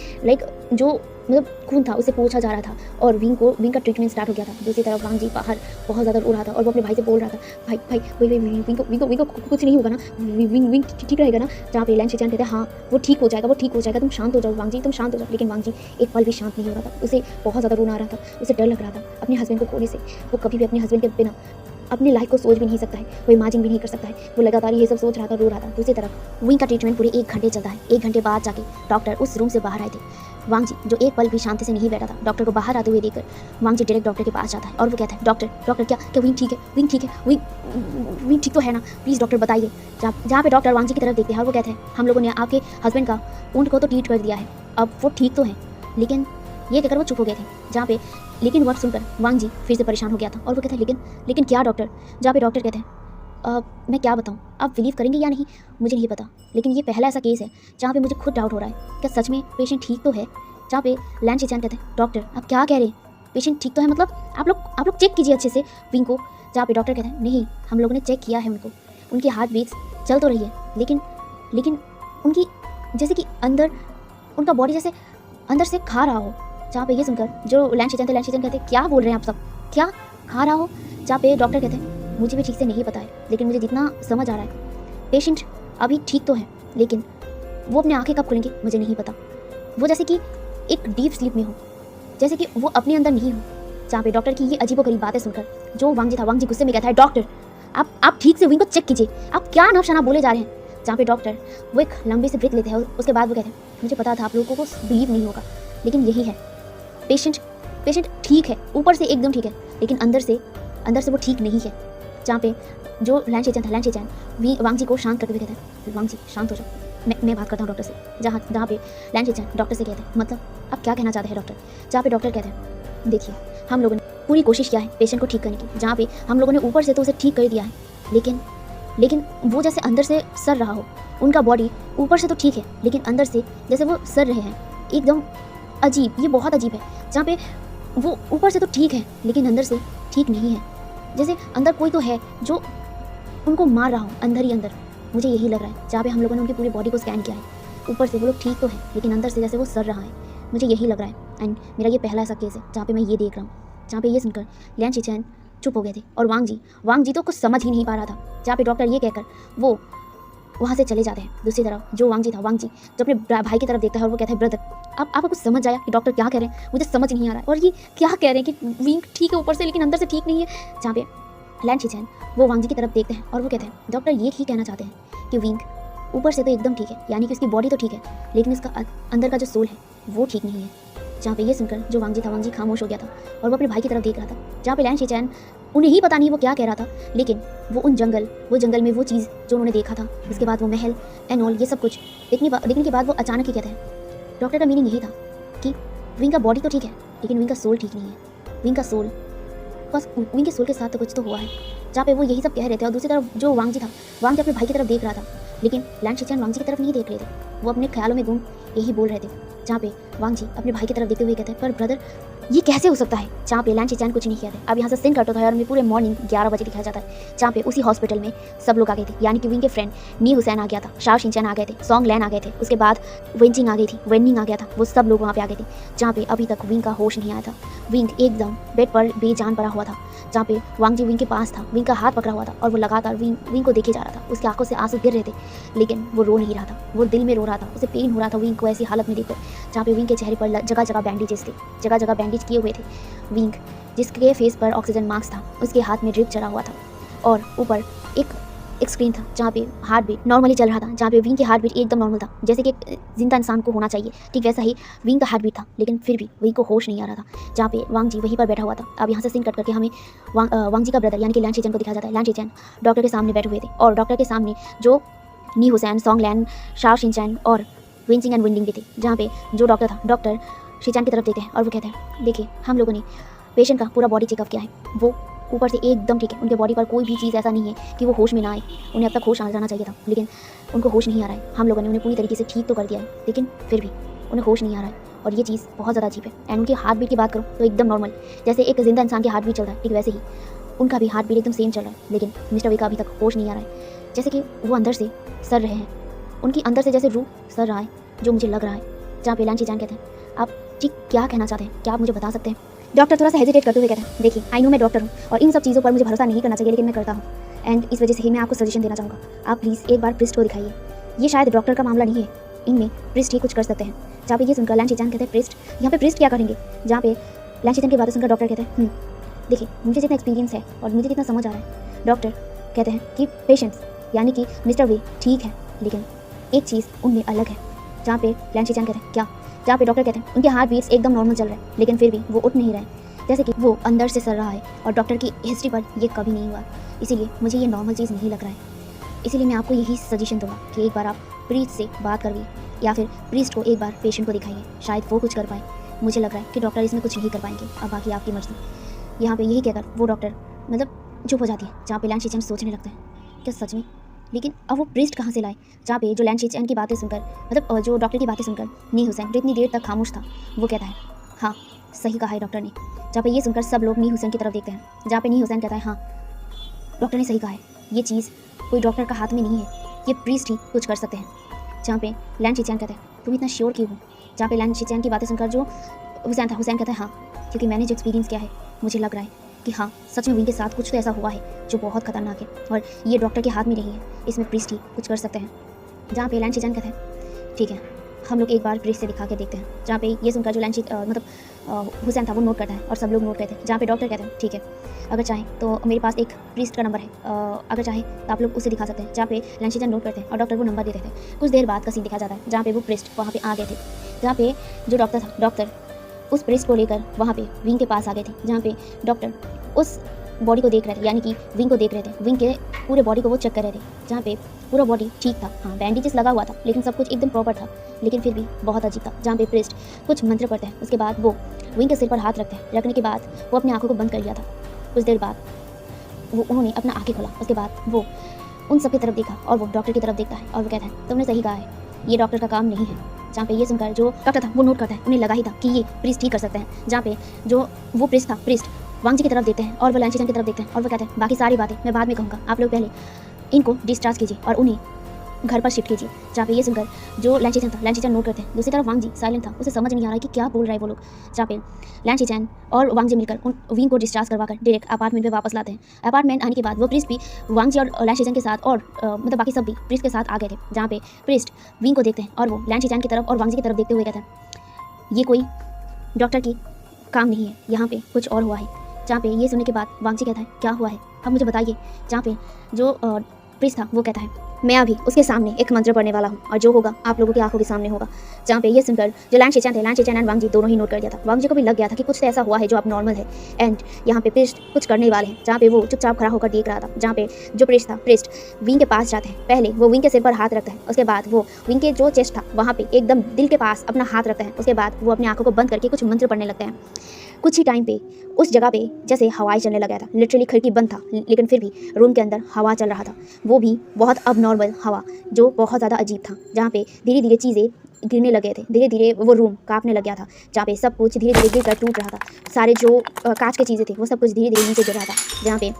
[SPEAKER 1] जो मतलब खून था उसे पोंछा जा रहा था और विंग का ट्रीटमेंट स्टार्ट हो गया था। दूसरी तरफ वांग जी बाहर बहुत ज़्यादा रो रहा था और वो अपने भाई से बोल रहा था, भाई विंग को कुछ नहीं होगा ना, विंग ठीक रहेगा ना। जहाँ पे लैन चीचेन कहते हैं, हाँ वो ठीक हो जाएगा, तुम शांत हो जाओ वांग जी, तुम शांत हो जाओ। लेकिन वांग जी एक पल भी शांत नहीं हो रहा था। उसे बहुत ज़्यादा रोना आ रहा था, उसे डर लग रहा था अपने हस्बैंड को खोने से। वो कभी भी अपने हस्बैंड के बिना अपनी लाइफ को सोच भी नहीं सकता है, वो इमेजिन भी नहीं कर सकता है। वो लगातार ये सब सोच रहा था, रो रहा था। दूसरी तरफ विंग का ट्रीटमेंट पूरे 1 घंटे चलता है। 1 घंटे बाद जाके डॉक्टर उस रूम से बाहर आए थे। वांग जी जो एक पल भी शांति से नहीं बैठा था, डॉक्टर को बाहर आते हुए देखकर वांग जी डायरेक्ट डॉक्टर के पास जाता है और वो कहता है, डॉक्टर क्या विंग ठीक है, विंग ठीक तो है ना, प्लीज़ डॉक्टर बताइए। जहाँ पे डॉक्टर वांग जी की तरफ देखते हैं और वो कहते हैं, हम लोगों ने आपके हस्बैंड का ऊँट को तो ट्रीट कर दिया है, अब वो ठीक तो है। लेकिन ये कहकर वो चुप हो गए थे। जहाँ पे लेकिन वर्ड सुनकर वांग जी फिर से परेशान हो गया था और वो कहता है, लेकिन क्या डॉक्टर। जहाँ पे डॉक्टर कहते हैं, मैं क्या बताऊँ, आप बिलीव करेंगे या नहीं मुझे नहीं पता, लेकिन ये पहला ऐसा केस है जहाँ पे मुझे खुद डाउट हो रहा है, क्या सच में पेशेंट ठीक तो है। जहाँ पे लैन चीचेन कहते हैं, डॉक्टर आप क्या कह रहे हैं, पेशेंट ठीक तो है, मतलब आप लोग चेक कीजिए अच्छे से विंग को। जहाँ पे डॉक्टर कहते हैं, नहीं हम लोगों ने चेक किया है उनको, उनकी हार्ट बीट्स चल तो रही है, लेकिन उनकी जैसे कि अंदर उनका बॉडी जैसे अंदर से खा रहा हो। जहाँ पे ये सुनकर जो लैन चीचेन कहते हैं, क्या बोल रहे हैं आप सब, क्या खा रहा हो। जहाँ पे डॉक्टर कहते हैं, मुझे भी ठीक से नहीं पता है, लेकिन मुझे जितना समझ आ रहा है पेशेंट अभी ठीक तो है, लेकिन वो अपने आंखें कब खुलेंगे मुझे नहीं पता। वो जैसे कि एक डीप स्लीप में हो, जैसे कि वो अपने अंदर नहीं हो। जहाँ पे डॉक्टर की ये अजीबोगरीब बातें सुनकर जो वांग जी गुस्से में कहता है, डॉक्टर आप ठीक से विंग को चेक कीजिए, आप क्या नफशाना बोले जा रहे हैं। जहाँ पे डॉक्टर वो एक लंबी से ब्रेथ लेते हैं और उसके बाद वो कहते हैं, मुझे पता था आप लोगों को बिलीव नहीं होगा, लेकिन यही है, पेशेंट ठीक है, ऊपर से एकदम ठीक है, लेकिन अंदर से वो ठीक नहीं है। जहाँ पे जो लैन चीचेन वांग जी को शांत करते हुए कहता है, वांग जी शांत हो जाओ, मैं बात करता हूँ डॉक्टर से। जहाँ पे लैन चीचेन डॉक्टर से कहते हैं, मतलब आप क्या कहना चाहते हैं डॉक्टर। जहाँ पे डॉक्टर कहते हैं, देखिए हम लोगों ने पूरी कोशिश किया है पेशेंट को ठीक करने की, जहाँ पे हम लोगों ने ऊपर से तो उसे ठीक कर दिया है, लेकिन वो जैसे अंदर से सड़ रहा हो, उनका बॉडी ऊपर से तो ठीक है, लेकिन अंदर से जैसे वो सड़ रहे हैं, एकदम अजीब, ये बहुत अजीब है। जहाँ पे वो ऊपर से तो ठीक है, लेकिन अंदर से ठीक नहीं है, जैसे अंदर कोई तो है जो उनको मार रहा हो अंदर ही अंदर, मुझे यही लग रहा है। जहाँ पे हम लोगों ने उनकी पूरी बॉडी को स्कैन किया है, ऊपर से वो लोग ठीक तो है, लेकिन अंदर से जैसे वो सड़ रहा है, मुझे यही लग रहा है। एंड मेरा ये पहला ऐसा केस है जहाँ पे मैं ये देख रहा हूँ। जहाँ पे ये सुनकर लैन चीचेन चुप हो गए थे। और वांग जी तो कुछ समझ ही नहीं पा रहा था, जहाँ पे डॉक्टर ये कहकर वो वहाँ से चले जाते हैं। दूसरी तरफ जो वांग जी जो अपने भाई की तरफ देखता है और वो कहता है ब्रदर, अब आपको कुछ समझ आया कि डॉक्टर क्या कह रहे हैं? मुझे समझ नहीं आ रहा है। और ये क्या कह रहे हैं कि विंग ठीक है ऊपर से लेकिन अंदर से ठीक नहीं है। जहाँ पे लैन शिचेन वो वांग जी की तरफ देखते हैं और वो कहते हैं डॉक्टर ये ही कहना चाहते हैं कि विंग ऊपर से तो एकदम ठीक है, यानी कि उसकी बॉडी तो ठीक है, लेकिन उसका अंदर का जो सोल है वो ठीक नहीं है। जहाँ पे ये सुनकर जो वांग जी खामोश हो गया था और वो अपने भाई की तरफ देख रहा था। जहाँ पे लैन शिचेन उन्हें ही पता नहीं वो क्या कह रहा था, लेकिन वो जंगल में वो चीज़ जो उन्होंने देखा था, उसके बाद वो महल एंड ऑल ये सब कुछ देखने के बाद वो अचानक ही कहते हैं डॉक्टर का मीनिंग यही था कि विंग का बॉडी तो ठीक है लेकिन विंग का सोल ठीक नहीं है। विंग के सोल के साथ तो कुछ तो हुआ है। जहाँ पे वो यही सब कह रहे थे और दूसरी तरफ जो वांग जी अपने भाई की तरफ देख रहा था, लेकिन लैन शिचेन वांग जी की तरफ नहीं देख रहे थे, वो अपने ख्यालों में गुम यही बोल रहे थे। जहाँ पे वांग जी अपने भाई की तरफ देखते हुए कहते हैं पर ब्रदर ये कैसे हो सकता है? जहाँ पे लैन शिचेन कुछ नहीं कहते। अब यहाँ से सीन कट होता है और हमें पूरे मॉर्निंग 11 बजे दिखाया जाता है, जहाँ पे उसी हॉस्पिटल में सब लोग आ गए थे, यानी कि विंग के फ्रेंड नी हुसैन आ गया था, शाओ शिनचैन आ गए थे, सॉन्ग लैन आ गए थे, उसके बाद वेंचिंग आ गई थी, वेनिंग आ गया था, वो सब लोग वहाँ पे आ गए थे। जहाँ पे अभी तक विंग का होश नहीं आया था। विंग एकदम बेड पर बेजान पड़ा हुआ था, जहाँ पे वांग जी विंग के पास था, विंग का हाथ पकड़ा हुआ था और वो लगातार विंग को देखे जा रहा था। उसकी आंखों से आंसू गिर रहे थे, लेकिन वो रो नहीं रहा था, वो दिल में रो रहा था, उसे पेन हो रहा था विंग को ऐसी हालत में देखकर। जहाँ पे विंग के चेहरे पर जगह जगह बैंडेजेस थे, जगह जगह बैंडेज किए हुए थे। विंग जिसके फेस पर ऑक्सीजन मास्क था, उसके हाथ में ड्रिप चढ़ा हुआ था और ऊपर एक स्क्रीन था जहाँ पे हार्ट बीट नॉर्मली चल रहा था। जहाँ पे विंग की हार्ट बीट एकदम नॉर्मल था, जैसे कि एक जिंदा इंसान को होना चाहिए, ठीक वैसा ही विंग का हार्ट बीट था, लेकिन फिर भी विंग को होश नहीं आ रहा था। जहाँ पे वांग जी वहीं पर बैठा हुआ था। अब यहाँ से सीन कट करके हमें वांग जी का ब्रदर यानी कि लैन शिचेन को दिखाया जाता है। लैन शिचेन डॉक्टर के सामने बैठे हुए थे और डॉक्टर के सामने जो नी हुसैन, सॉन्ग लैन, शाओ शिनचैन और विंचिंग एंड विंडिंग भी थे। जहाँ पे जो डॉक्टर था, डॉक्टर शिचेन की तरफ देखते हैं और वो कहते हैं देखिए हम लोगों ने पेशेंट का पूरा बॉडी चेकअप किया है, वो ऊपर से एकदम ठीक है, उनके बॉडी पर कोई भी चीज़ ऐसा नहीं है कि वो होश में ना आए। उन्हें अब तक होश आ जाना चाहिए था, लेकिन उनको होश नहीं आ रहा है। हम लोगों ने उन्हें पूरी तरीके से ठीक तो कर दिया है, लेकिन फिर भी उन्हें होश नहीं आ रहा है और ये चीज़ बहुत ज़्यादा अजीब है। एंड उनकी हार्ट बीट की बात करूँ तो एकदम नॉर्मल, जैसे एक जिंदा इंसान के हार्ट बीट चल रहा है, ठीक वैसे ही उनका भी हार्ट बीट एकदम सेम चल रहा है। लेकिन मिस्टर वे का अभी तक होश नहीं आ रहा है, जैसे कि वो अंदर से सड़ रहे हैं, उनकी अंदर से जैसे रूह सड़ रहा है, जो मुझे लग रहा है। जहाँ पे लैन शिचेन कहते हैं आप ठीक क्या कहना चाहते हैं, क्या आप मुझे बता सकते हैं? डॉक्टर थोड़ा सा हेजिटेट करते हुए कहते हैं देखिए आई नो मैं डॉक्टर हूँ और इन सब चीज़ों पर मुझे भरोसा नहीं करना चाहिए, लेकिन मैं करता हूँ एंड इस वजह से ही मैं आपको सजेशन देना चाहूँगा, आप प्लीज़ एक बार प्रिस्ट को दिखाइए। ये शायद डॉक्टर का मामला नहीं है, इनमें प्रिस्ट ही कुछ कर सकते हैं। जहाँ पे ये सुनकर लैन शिचेन कहते हैं प्रिस्ट, यहाँ पे प्रिस्ट क्या करेंगे? जहाँ पे लैन शिचेन की बातें सुनकर डॉक्टर कहते हैं देखिए मुझे जितना एक्सपीरियंस है और मुझे जितना समझ आ रहा है, डॉक्टर कहते हैं कि पेशेंट्स यानी कि मिस्टर वे ठीक है, लेकिन एक चीज़ उनमें अलग है। जहाँ पे लैन शिचेन कहते हैं क्या? जहाँ पे डॉक्टर कहते हैं उनके हार्ट बीट्स एकदम नॉर्मल चल रहे हैं, लेकिन फिर भी वो उठ नहीं रहे, जैसे कि वो अंदर से सड़ रहा है और डॉक्टर की हिस्ट्री पर ये कभी नहीं हुआ, इसीलिए मुझे ये नॉर्मल चीज़ नहीं लग रहा है। इसीलिए मैं आपको यही सजेशन दूंगा कि एक बार आप प्रीस्ट से बात करिए या फिर प्रीस्ट को एक बार पेशेंट को दिखाइए, शायद वो कुछ कर पाए। मुझे लग रहा है कि डॉक्टर इसमें कुछ नहीं कर पाएंगे, अब बाकी आपकी मर्जी। यहाँ पे यही कहकर वो डॉक्टर मतलब चुप हो जाती है। जहाँ पे लैन शिचेन सोचने लगता है क्या सच में, लेकिन अब वो प्रीस्ट कहाँ से लाए? जहाँ पे जो लैन शिचेन की बातें सुनकर मतलब जो डॉक्टर की बातें सुनकर नी हुसैन जो इतनी देर तक खामोश था, वो कहता है हाँ सही कहा है डॉक्टर ने। जहाँ पे ये सुनकर सब लोग नी हुसैन की तरफ देखते हैं। जहाँ पे नी हुसैन कहता है हाँ डॉक्टर ने सही कहा है, ये चीज़ कोई डॉक्टर का हाथ में नहीं है, ये प्रीस्ट ही कुछ कर सकते हैं। जहाँ पे लैन शिचेन कहता है तुम इतना श्योर क्यों हो? जहाँ पे लैन शिचेन की बातें सुनकर जो हुसैन कहता है हाँ क्योंकि मैंने जो एक्सपीरियंस किया है मुझे लग रहा है कि हाँ सच में विंग के साथ कुछ तो ऐसा हुआ है जो बहुत खतरनाक है और ये डॉक्टर के हाथ में नहीं है, इसमें प्रीस्ट ही कुछ कर सकते हैं। जहाँ पे लैन शिचेन कहता है ठीक है हम लोग एक बार प्रीस्ट से दिखा के देखते हैं। जहाँ पे ये सुनकर जो हुसैन था वो नोट करता है और सब लोग नोट करते हैं। जहाँ पे डॉक्टर कहते हैं ठीक है अगर चाहें तो मेरे पास एक प्रीस्ट का नंबर है, अगर चाहे तो आप लोग उसे दिखा सकते हैं। जहाँ पे लैन शिचेन नोट करते हैं और डॉक्टर वो नंबर दे देते हैं। कुछ देर बाद का सीन दिखा जाता है जहाँ पे वो प्रीस्ट वहाँ पे आ गए थे। जहाँ पे जो डॉक्टर था, डॉक्टर उस प्रीस्ट को लेकर वहाँ पे विंग के पास आ गए थे। जहाँ पे डॉक्टर उस बॉडी को देख रहे थे, यानी कि विंग को देख रहे थे, विंग के पूरे बॉडी को वो चेक कर रहे थे। जहाँ पे पूरा बॉडी ठीक था, हाँ बैंडेजेस लगा हुआ था, लेकिन सब कुछ एकदम प्रॉपर था, लेकिन फिर भी बहुत अजीब था। जहाँ पे प्रीस्ट कुछ मंत्र पढ़ते हैं, उसके बाद वो विंग के सिर पर हाथ रखते हैं। रखने के बाद वो अपनी आंखों को बंद कर लिया था। कुछ देर बाद उन्होंने अपना आंखें खोला, उसके बाद वो उन सब की तरफ देखा और वो डॉक्टर की तरफ देखता है और वो कहता है तुमने सही कहा है, ये डॉक्टर का काम नहीं है। जहाँ पे ये सुनकर जो डॉक्टर था वो नोट करता है, उन्हें लगा ही था कि ये प्रीस्ट ठीक कर सकते हैं। जहाँ पे जो वो प्रीस्ट था, प्रीस्ट वांग जी की तरफ देखते हैं और वो लैन शिचेन की तरफ देखते हैं और वो कहते हैं बाकी सारी बातें मैं बाद में कहूँगा, आप लोग पहले इनको डिस्चार्ज कीजिए और उन्हें घर पर शिफ्ट कीजिए। जहाँ पे ये सुनकर जो लैंची चैन था, लैंची चैन नोट करते हैं। दूसरी तरफ वांग जी साइलेंट था, उसे समझ नहीं आ रहा है कि क्या बोल रहे हैं वो लोग। जहाँ पे लैंची चैन और वांग जी मिलकर उन विंग को डिस्चार्ज करवाकर डायरेक्ट अपार्टमेंट में वापस लाते हैं। अपार्टमेंट आने के बाद वो प्रिस्ट भी वांग जी और लैंची चैन के साथ और मतलब बाकी सब भी प्रिस्ट के साथ आ गए थे। जहाँ पे प्रिस्ट विंग को देखते हैं और वो लैंची चैन की तरफ और वांग जी की तरफ देखते हुए कहते हैं, ये कोई डॉक्टर की काम नहीं है, यहाँ पे कुछ और हुआ है। जहाँ पे ये सुनने के बाद वांग जी कहता है, क्या हुआ है अब मुझे बताइए। जहाँ पे जो प्रिस्ट था वो कहता है, मैं अभी उसके सामने एक मंत्र पढ़ने वाला हूँ और जो होगा आप लोगों की आंखों के सामने होगा। जहाँ पे ये सुनकर जो लैंची चैन थे, लैंची चैन एंड वांग जी दोनों ही नोट कर दिया था। वांग जी को भी लग गया था कि कुछ तो ऐसा हुआ है जो अब नॉर्मल है एंड यहाँ पे प्रिस्ट कुछ करने वाले हैं। जहाँ पे वो चुपचाप खड़ा होकर देख रहा था। जहाँ पे जो प्रिस्ट था, प्रिस्ट विंग के पास जाते हैं। पहले वो विंग के सिर पर हाथ रखता है, उसके बाद वो विंग के जो चेस्ट था वहाँ पे एकदम दिल के पास अपना हाथ रखता है। उसके बाद वो अपनी आंखों को बंद करके कुछ मंत्र पढ़ने लगता है। कुछ ही टाइम पे उस जगह पे जैसे हवाएं चलने लगा था। लिटरली खिड़की बंद था लेकिन फिर भी रूम के अंदर हवा चल रहा था। वो भी बहुत अबनॉर्मल हवा जो बहुत ज़्यादा अजीब था। जहाँ पे धीरे धीरे चीज़ें गिरने लगे थे, धीरे धीरे वो रूम कांपने लग गया था। जहाँ पे सब कुछ धीरे धीरे गिरकर टूट रहा था। सारे जो कांच की चीज़ें थी वो सब कुछ धीरे धीरे नीचे गिर रहा था। जहाँ पे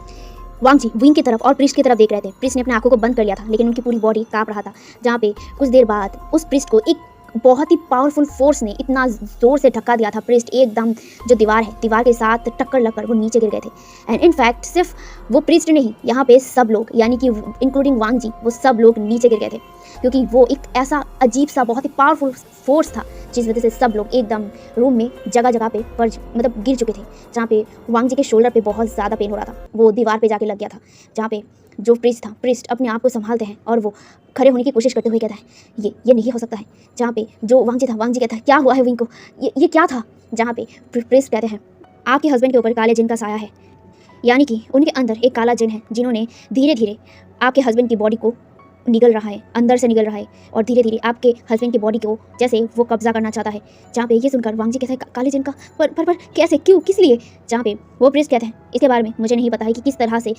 [SPEAKER 1] वांग जी विंग की तरफ और प्रिस्ट की तरफ देख रहे थे। प्रिस्ट ने अपने आंखों को बंद कर लिया था लेकिन उनकी पूरी बॉडी कांप रहा था। जहाँ पे कुछ देर बाद उस प्रिस्ट को एक बहुत ही पावरफुल फोर्स ने इतना ज़ोर से धक्का दिया था। प्रिस्ट एकदम जो दीवार है, दीवार के साथ टक्कर लगकर वो नीचे गिर गए थे। एंड इनफैक्ट सिर्फ वो प्रिस्ट नहीं, यहाँ पे सब लोग यानी कि इंक्लूडिंग वांग जी, वो सब लोग नीचे गिर गए थे क्योंकि वो एक ऐसा अजीब सा बहुत ही पावरफुल फोर्स था जिस वजह से सब लोग एकदम रूम में जगह जगह पे मतलब गिर चुके थे। जहाँ पे वांग जी के शोल्डर पे बहुत ज़्यादा पेन हो रहा था, वो दीवार पे जाके लग गया था। जहाँ पे जो प्रिस्ट था, प्रिस्ट अपने आप को संभालते हैं और वो खड़े होने की कोशिश करते हुए कहता है, ये नहीं हो सकता है। जहाँ पे जो वांग जी था, वांग जी कहता है, क्या हुआ है विंग को, ये क्या था। जहाँ पे प्रिस्ट कहते हैं, आपके हस्बैंड के ऊपर काले जिन का साया है, यानी कि उनके अंदर एक काला जिन है जिन्होंने धीरे धीरे आपके हस्बैंड की बॉडी को निगल रहा है, अंदर से निगल रहा है और धीरे धीरे आपके हस्बैंड की बॉडी को जैसे वो कब्जा करना चाहता है। जहाँ पे ये सुनकर वांग जी कहते हैं, काले जिन का पर कैसे, क्यों, किस लिए। जहाँ पे वो प्रिस्ट कहते हैं, इसके बारे में मुझे नहीं पता है कि किस तरह से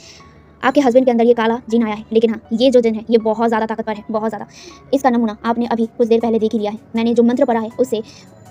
[SPEAKER 1] आपके हस्बैंड के अंदर ये काला जिन आया है, लेकिन हाँ ये जो जिन है ये बहुत ज़्यादा ताकतवर है, बहुत ज़्यादा। इसका नमूना आपने अभी कुछ देर पहले देख ही लिया है। मैंने जो मंत्र पढ़ा है उससे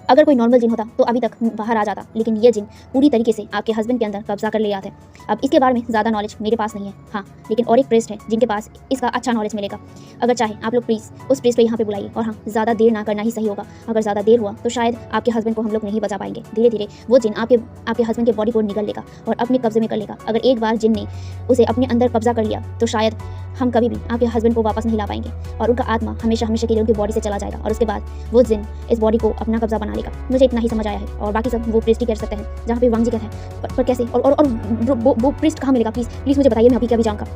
[SPEAKER 1] अगर कोई नॉर्मल जिन होता तो अभी तक बाहर आ जाता, लेकिन ये जिन पूरी तरीके से आपके हस्बैंड के अंदर कब्जा कर ले आते हैं। अब इसके बारे में ज़्यादा नॉलेज मेरे पास नहीं है, हाँ, लेकिन और एक प्रिस्ट है जिनके पास इसका अच्छा नॉलेज मिलेगा। अगर चाहे आप लोग प्लीज़ उस प्रिस्ट को यहाँ पे बुलाइए और हाँ, ज़्यादा देर ना करना ही सही होगा। अगर ज़्यादा देर हुआ तो शायद आपके हस्बैंड को हम लोग नहीं बचा पाएंगे। धीरे धीरे वो जिन आपके हस्बैंड के बॉडी को निगल लेगा और अपने कब्जे में कर लेगा। अगर एक बार जिन ने उसे अपने अंदर कब्जा कर लिया तो शायद हम कभी भी आपके हस्बैंड को वापस नहीं ला पाएंगे और उनका आत्मा हमेशा हमेशा के लिए उनकी बॉडी से चला जाएगा और उसके बाद वो जिन इस बॉडी को अपना कब्जा बना लेगा। मुझे इतना ही समझ आया है और बाकी सब वो प्रिस्ट ही कर सकते हैं। जहाँ पे वांग जी कहते हैं, पर कैसे और वो प्रिस्ट कहाँ मिलेगा, प्लीज़ मुझे बताइए, मैं अभी क्या भी जाऊँगा।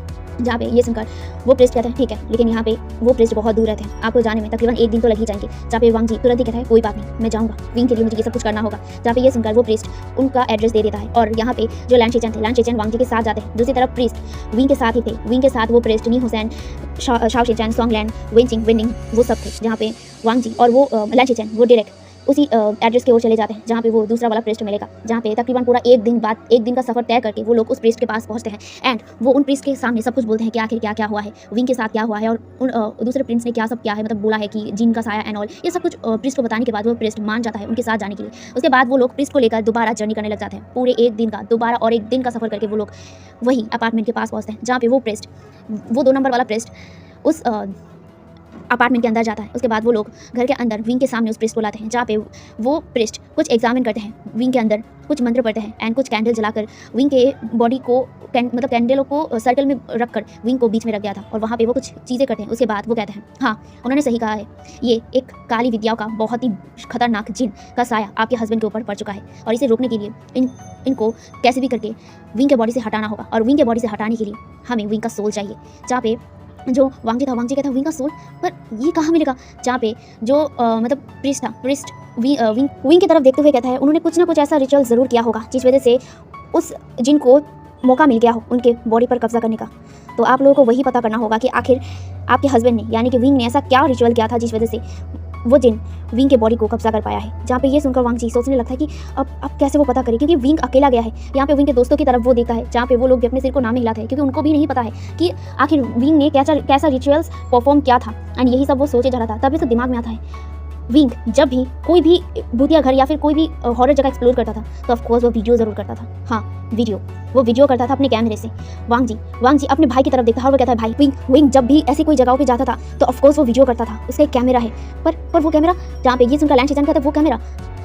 [SPEAKER 1] जहाँ पे ये सुनकर वो प्रिस्ट कहते हैं, ठीक है, लेकिन यहाँ पे वो प्रिस्ट बहुत दूर रहते हैं, आपको जाने में तकरीबन 1 दिन तो लग ही जाएंगे। जहाँ पे वांग जी तुरंत ही कहता है, कोई बात नहीं, मैं जाऊँगा, विंग के लिए मुझे ये सब कुछ करना होगा। जहाँ पे ये सुनकर वो प्रिस्ट उनका एड्रेस दे देता है और यहाँ पे जो लैंची चैन थे, लैंची चैन वांग जी के साथ जाते हैं। दूसरी तरफ प्रिस्ट विंग के साथ ही थे। विंग के साथ वो प्रिस्ट नी हुसैन, शाओ चैन, सॉन्गलैंड, विंचिंग, विनिंग, वो सब थे। जहाँ पे वांग जी और वो लैंची चैन वो डायरेक्ट उसी एड्रेस की ओर चले जाते हैं जहाँ पे वो दूसरा वाला प्रिस्ट मिलेगा। जहाँ पे तकरीबन पूरा 1 दिन का सफ़र तय करके वो लोग उस प्रिस्ट के पास पहुँचते हैं एंड वो उन प्रिस्ट के सामने सब कुछ बोलते हैं कि आखिर क्या क्या हुआ है, विंग के साथ क्या हुआ है और उन दूसरे प्रिंस ने क्या सब किया है, मतलब बोला है कि जिन का साया एंड ऑल, ये सब कुछ प्रिस्ट को बताने के बाद वो प्रिस्ट मान जाता है उनके साथ जाने के लिए। उसके बाद वो लोग प्रिस्ट को लेकर दोबारा जर्नी करने लग जाते हैं। पूरे 1 दिन का दोबारा और 1 दिन का सफ़र करके वो लोग वही अपार्टमेंट के पास पहुँचते हैं जहाँ पे वो 2 नंबर वाला प्रिस्ट उस अपार्टमेंट के अंदर जाता है। उसके बाद वो लोग घर के अंदर विंग के सामने उस प्रिस्ट को लाते हैं जहाँ पे वो प्रिस्ट कुछ एग्जामिन करते हैं, विंग के अंदर कुछ मंत्र पढ़ते हैं एंड कुछ कैंडल जलाकर विंग के बॉडी को मतलब कैंडलों को सर्कल में रखकर विंग को बीच में रख दिया था और वहाँ पे वो कुछ चीज़ें करते हैं। उसके बाद वो कहते हैं, हाँ उन्होंने सही कहा है, ये एक काली विद्याओं का बहुत ही खतरनाक जिन का साया आपके हस्बैंड के ऊपर पड़ चुका है और इसे रोकने के लिए इनको कैसे भी करके विंग के बॉडी से हटाना होगा और विंग के बॉडी से हटाने के लिए हमें विंग का सोल चाहिए। जहाँ पे जो वांग जी कहता विंग का सोल, पर ये कहाँ मिलेगा। जहाँ पे जो मतलब प्रिस्ट था, प्रिस्ट विंग की तरफ देखते हुए कहता है, उन्होंने कुछ ना कुछ ऐसा रिचुअल ज़रूर किया होगा जिस वजह से उस जिन को मौका मिल गया हो उनके बॉडी पर कब्जा करने का। तो आप लोगों को वही पता करना होगा कि आखिर आपके हस्बैंड ने यानी कि विंग ने ऐसा क्या रिचुअल किया था जिस वजह से वो जिन विंग के बॉडी को कब्जा कर पाया है। जहाँ पे ये सुनकर वांग जी सोचने लगता है कि अब कैसे वो पता करे, क्योंकि विंग अकेला गया है। यहाँ पे विंग के दोस्तों की तरफ वो देखता है जहाँ पे वो लोग भी अपने सिर को ना हिलाते हैं क्योंकि उनको भी नहीं पता है कि आखिर विंग ने कैसा रिचुअल्स परफॉर्म किया था एंड यही सब वो सोचे जा रहा था। तभी तो दिमाग में आता है विंग जब भी कोई भी भूतिया घर या फिर कोई भी हॉरर जगह एक्सप्लोर करता था तो ऑफ कोर्स वो वीडियो ज़रूर करता था। हाँ, वो वीडियो करता था अपने कैमरे से। वांग जी अपने भाई की तरफ देखता था और वो कहता है भाई विंग जब भी ऐसी कोई जगहों पे जाता था तो ऑफ कोर्स वो वीडियो करता था। उसका एक कैमरा है, पर वो कैमरा जहाँ पे ये सुनकर लैंड कहता है वो कैमरा,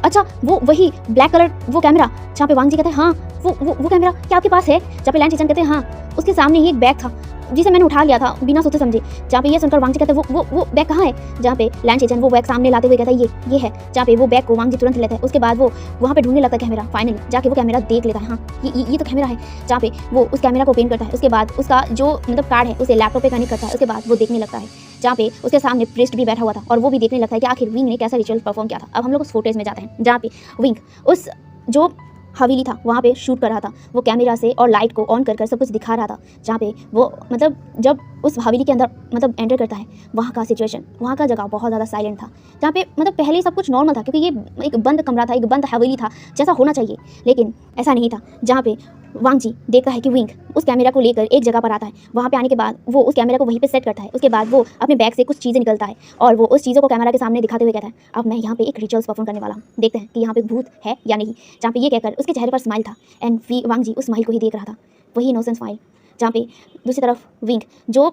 [SPEAKER 1] अच्छा वो वही ब्लैक कलर वो कैमरा जहाँ पे वांग जी कहते हैं हाँ वो कैमरा क्या आपके पास है? जहाँ पे लैंड कहते हैं हाँ, उसके सामने ही एक बैग था जिसे मैंने उठा लिया था बिना सोचे समझे। जहाँ पे ये सुनकर वांग जी कहते हैं वो बैग कहाँ है? जहाँ पे लैंड चेचन वो बैग सामने लाते हुए कहता है ये है। जहाँ पे वो बैग को वांग जी तुरंत लेता है। उसके बाद वो वहाँ पे ढूंढने लगता है कैमरा। फाइनली जाके वो कैमरा देख लेता है, हाँ ये तो कैमरा है। जहाँ पे वो उस कैमरा को ओपन करता है। उसके बाद उसका जो मतलब कार्ड है उसे लैपटॉप पे कनेक्ट करता है। उसके बाद वो देखने लगता है जहाँ पे उसके सामने प्रिस्ट भी बैठा हुआ था और वो भी देखने लगता है कि आखिर विंग ने कैसा रिचुअल परफॉर्म किया था। अब हम लोग उस फुटेज में जाते हैं जहाँ पे विंग उस जो हवेली था वहाँ पे शूट कर रहा था। वो कैमरा से और लाइट को ऑन कर सब कुछ दिखा रहा था। जहाँ पे वो मतलब जब उस हवेली के अंदर मतलब एंटर करता है वहाँ का सिचुएशन, वहाँ का जगह बहुत ज़्यादा साइलेंट था। जहाँ पे मतलब पहले सब कुछ नॉर्मल था क्योंकि ये एक बंद कमरा था, एक बंद हवेली था जैसा होना चाहिए, लेकिन ऐसा नहीं था। जहाँ पे वांग जी देखता है कि विंग उस कैमरा को लेकर एक जगह पर आता है। वहाँ पे आने के बाद वो उस कैमरा को वहीं पे सेट करता है। उसके बाद वो अपने बैग से कुछ चीज़ें निकलता है और वो उस चीज़ों को कैमरा के सामने दिखाते हुए कहता है अब मैं यहाँ पे एक रिचुअल्स परफॉर्म करने वाला हूँ, देखते हैं कि यहाँ पे भूत है या नहीं। जहाँ पे ये कहकर उसके चेहरे पर स्माइल था एंड वांग जी उस स्माइल को ही देख रहा था, वही इनोसेंट स्माइल। जहाँ पे दूसरी तरफ विंग जो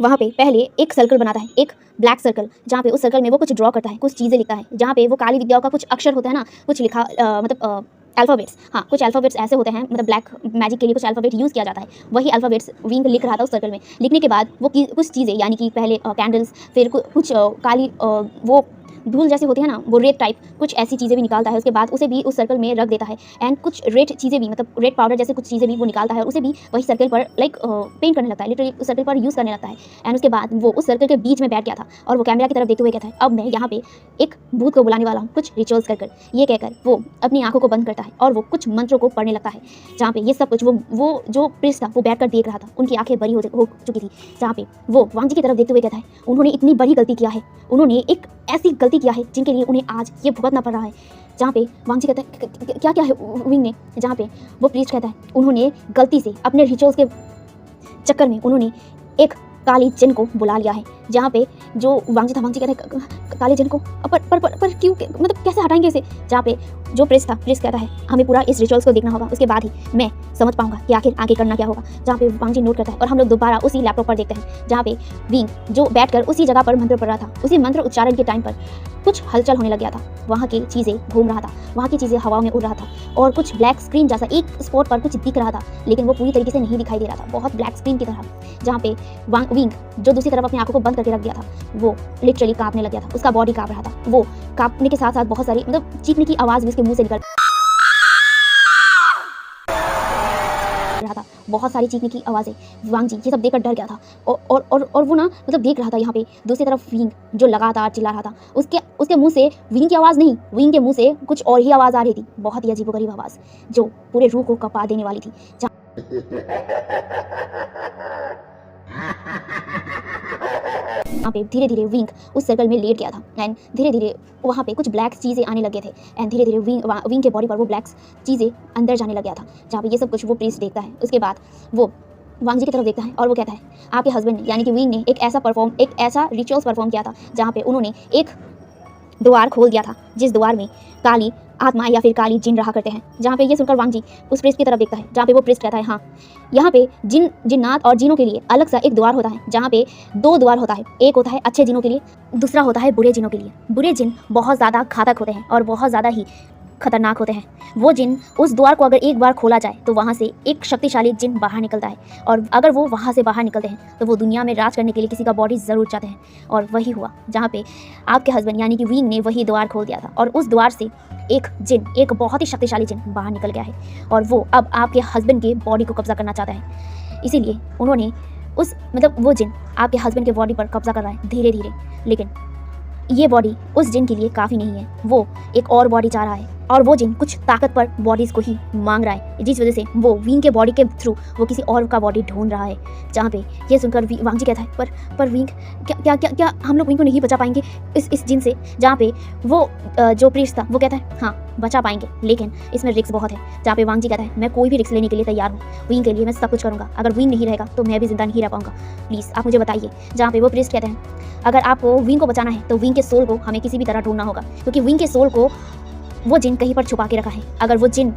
[SPEAKER 1] वहाँ पे पहले एक सर्कल बनाता है, एक ब्लैक सर्कल, जहाँ पे उस सर्कल में वो कुछ ड्रॉ करता है, कुछ चीज़ें लिखता है। जहाँ पे वो काली विद्याओं का कुछ अक्षर होता है ना, कुछ लिखा मतलब अल्फ़ाबेट्स, हाँ कुछ अल्फ़ाबेट्स ऐसे होते हैं, मतलब ब्लैक मैजिक के लिए कुछ अल्फ़ाबेट यूज़ किया जाता है। वही अल्फ़ाबेट्स विंग लिख रहा था उस सर्कल में। लिखने के बाद वो कुछ चीज़ें यानी कि पहले कैंडल्स, फिर कुछ काली वो धूल जैसी होती है ना, वो रेड टाइप कुछ ऐसी चीज़ें भी निकालता है। उसके बाद उसे भी उस सर्कल में रख देता है एंड कुछ रेड चीज़ें भी मतलब रेड पाउडर जैसे कुछ चीज़ें भी वो निकालता है और उसे भी वही सर्कल पर लाइक पेंट करने लगता है, लिटरली उस सर्कल पर यूज़ करने लगता है। एंड उसके बाद वो उस सर्कल के बीच में बैठ गया था और वो कैमरा की तरफ देखते हुए कहता है अब मैं यहाँ पे एक भूत को बुलाने वाला हूँ कुछ रिचुअल्स कर। ये कहकर वो अपनी आंखों को बंद करता है और वो कुछ मंत्रों को पढ़ने लगता है। जहाँ पे ये सब कुछ वो जो प्रिस्ट था वो बैठ कर देख रहा था, उनकी आंखें बड़ी हो चुकी थी। जहाँ पे वो वांग जी की तरफ देखते हुए कहता है उन्होंने इतनी बड़ी गलती किया है, उन्होंने एक ऐसी गलती किया है जिनके लिए उन्हें आज ये भुगतना पड़ रहा है। जहाँ पे वांग जी कहता है क्या है विंग ने? जहाँ पे वो प्रीस्ट कहता है उन्होंने गलती से अपने रिचुअल्स के चक्कर में उन्होंने एक काली जिन को बुला लिया है। जहाँ पे जो वांग जी कहता है काली जिन को पर क्यों मतलब कैसे हटाएंगे इसे? जहाँ पे जो प्रिस्ट कहता है हमें पूरा इस रिचुअल्स को देखना होगा, उसके बाद ही मैं समझ पाऊंगा कि आखिर आगे करना क्या होगा। जहाँ पे वांग जी नोट करता है और हम लोग दोबारा उसी लैपटॉप पर देखते हैं जहाँ पे विंग जो बैठकर उसी जगह पर मंत्र पढ़ रहा था, उसी मंत्र उच्चारण के टाइम पर कुछ हलचल होने लग गया था। वहाँ की चीज़ें घूम रहा था, वहाँ की चीज़ें हवा में उड़ रहा था और कुछ ब्लैक स्क्रीन जैसा एक स्पॉट पर कुछ दिख रहा था, लेकिन वो पूरी तरीके से नहीं दिखाई दे रहा था, बहुत ब्लैक स्क्रीन की तरह। जहाँ पे विंग जो दूसरी तरफ अपनी आंखों को बंद करके रख दिया था वो लिटरली कांपने लग गया था, उसका बॉडी कांप रहा था। वो कांपने के साथ साथ बहुत सारी मतलब चीखने की आवाज़ भी उसके मुंह से निकल रहा था, बहुत सारी चीखने की आवाज़ें। वांग जी ये सब देखकर डर गया था और वो ना मतलब देख रहा था यहाँ पे दूसरी तरफ विंग जो लगातार चिल्ला रहा था। उसके मुंह से विंग की आवाज़ नहीं, विंग के मुंह से कुछ और ही आवाज़ आ रही थी, बहुत ही अजीबोगरीब आवाज़ जो पूरे रूह को कपा देने वाली थी। यहाँ पे धीरे धीरे विंग उस सर्कल में लेट गया था एंड धीरे धीरे वहाँ पे कुछ ब्लैक चीज़ें आने लगे थे एंड धीरे धीरे विंग के बॉडी पर वो ब्लैक चीज़ें अंदर जाने लग गया था। जहाँ पे ये सब कुछ वो प्रीस्ट देखता है। उसके बाद वो वांग जी की तरफ देखता है और वो कहता है आपके हस्बैंड ने यानी कि विंग ने एक ऐसा रिचुअल्स परफॉर्म किया था जहाँ पे उन्होंने एक द्वार खोल दिया था जिस द्वार में काली आत्मा या फिर काली जिन रहा करते हैं। जहाँ पे ये सुनकर वांग जी उस प्रिस्ट की तरफ देखता है जहाँ पे वो प्रिस्ट कहता है हाँ यहाँ पे जिन्नात और जिनों के लिए अलग सा एक द्वार होता है, जहाँ पे 2 द्वार होता है, एक होता है अच्छे जिनों के लिए, दूसरा होता है बुरे जिनों के लिए। बुरे जिन बहुत ज़्यादा घातक होते हैं और बहुत ज़्यादा ही खतरनाक होते हैं। वो जिन उस द्वार को अगर एक बार खोला जाए तो वहाँ से एक शक्तिशाली जिन बाहर निकलता है और अगर वो वहाँ से बाहर निकलते हैं तो वो दुनिया में राज करने के लिए किसी का बॉडी ज़रूर चाहते हैं। और वही हुआ जहाँ पे आपके हस्बैंड यानी कि विंग ने वही द्वार खोल दिया था और उस द्वार से एक बहुत ही शक्तिशाली जिन बाहर निकल गया है और वो अब आपके हस्बैंड के बॉडी को कब्जा करना चाहता है। इसीलिए उन्होंने वो जिन आपके हस्बैंड के बॉडी पर कब्जा कर रहा है धीरे धीरे, लेकिन ये बॉडी उस जिन के लिए काफ़ी नहीं है, वो एक और बॉडी चाह रहा है और वो जिन कुछ ताकतवर बॉडीज़ को ही मांग रहा है, जिस वजह से वो विंग के बॉडी के थ्रू वो किसी और का बॉडी ढूंढ रहा है। जहाँ पे ये सुनकर वांग जी कहता है पर विंग क्या हम लोग विंग को नहीं बचा पाएंगे इस जिन से। जहाँ पे वो जो प्रीस्ट था वो कहता है हाँ बचा पाएंगे, लेकिन इसमें रिस्क बहुत है। जहाँ पे वांग जी कहता है मैं कोई भी रिस्क लेने के लिए तैयार हूँ, विंग के लिए मैं सब कुछ करूँगा, अगर विंग नहीं रहेगा तो मैं भी जिंदा नहीं रह पाऊँगा, प्लीज़ आप मुझे बताइए। जहाँ पे वो प्रीस्ट कहते हैं अगर आपको विंग को बचाना है तो विंग के सोल को हमें किसी भी तरह ढूंढना होगा, क्योंकि विंग के सोल को वो जिन कहीं पर छुपा के रखा है। अगर वो जिन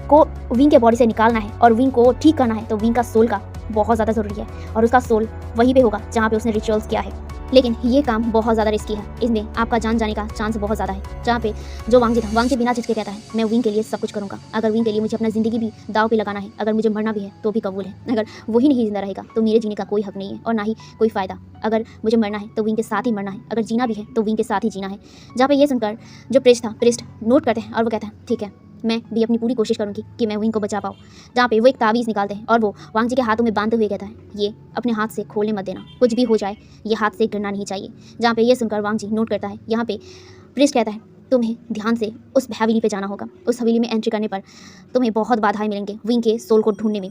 [SPEAKER 1] को विंग के बॉडी से निकालना है और विंग को ठीक करना है तो विंग का सोल का बहुत ज़्यादा ज़रूरी है, और उसका सोल वहीं पे होगा जहाँ पे उसने रिचुअल्स किया है। लेकिन ये काम बहुत ज़्यादा रिस्की है, इसमें आपका जान जाने का चांस बहुत ज़्यादा है। जहाँ पे जो वांग जी बिना झिझके कहता है मैं विंग के लिए सब कुछ करूँगा, अगर विंग के लिए मुझे अपना ज़िंदगी भी दाव पे लगाना है, अगर मुझे मरना भी है तो भी कबूल है। अगर वही नहीं जिंदा रहेगा तो मेरे जीने का कोई हक नहीं है और ना ही कोई फ़ायदा। अगर मुझे मरना है तो विंग के साथ ही मरना है, अगर जीना भी है तो विंग के साथ ही जीना है। जहाँ पे ये सुनकर जो प्रिस्ट नोट करते हैं और वो कहता है ठीक है मैं भी अपनी पूरी कोशिश करूंगी कि मैं विंग को बचा पाऊँ। जहाँ पे वो एक तावीज़ निकालते हैं और वो वांग जी के हाथों में बांधते हुए कहता है ये अपने हाथ से खोलने मत देना, कुछ भी हो जाए ये हाथ से गिरना नहीं चाहिए। जहाँ पे ये सुनकर वांग जी नोट करता है, यहाँ पे प्रिस्ट कहता है तुम्हें ध्यान से उस हवेली पे जाना होगा, उस हवेली में एंट्री करने पर तुम्हें बहुत बाधाएं मिलेंगे विंग के सोल को ढूंढने में,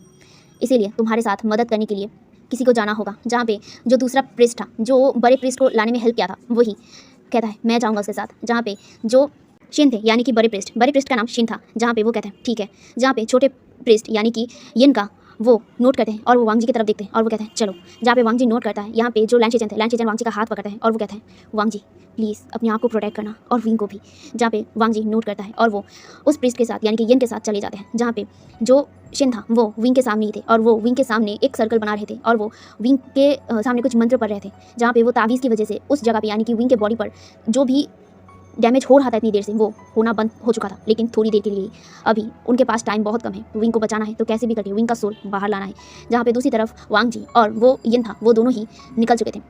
[SPEAKER 1] इसीलिए तुम्हारे साथ मदद करने के लिए किसी को जाना होगा। जहाँ पे जो दूसरा प्रिस्ट था जो बड़े प्रिस्ट को लाने में हेल्प किया था वही कहता है मैं जाऊँगा उसके साथ। जहाँ पे जो शिन थे यानी कि बड़े प्रिस्ट का नाम शिन था। जहाँ पे वो कहते हैं ठीक है। जहाँ पे छोटे प्रिस्ट यानी कि यिन का वो नोट करते हैं और वो वांग जी की तरफ देखते हैं और वो कहते हैं चलो। जहाँ पे वांग जी नोट करता है, यहाँ पे जो लैंशेचन वांग जी का हाथ पकड़ते हैं और वो कहते हैं वांग जी प्लीज़ अपने आप को प्रोटेक्ट करना और विंग को भी। जहाँ पे वांग जी नोट करता है और वो उस प्रिस्ट के साथ यानी कि यिन के साथ चले जाते हैं। जहाँ पे जो शिन था वो विंग के सामने ही थे और वो विंग के सामने एक सर्कल बना रहे थे और वो विंग के सामने कुछ मंत्र पढ़ रहे थे। जहाँ पे वो तावीज़ की वजह से उस जगह पे यानी कि विंग के बॉडी पर जो भी डैमेज हो रहा था इतनी देर से वो होना बंद हो चुका था, लेकिन थोड़ी देर के लिए अभी उनके पास टाइम बहुत कम है। विंग को बचाना है तो कैसे भी करके विंग का सोल बाहर लाना है। जहाँ पे दूसरी तरफ वांग जी और वो यिन था वो दोनों ही निकल चुके थे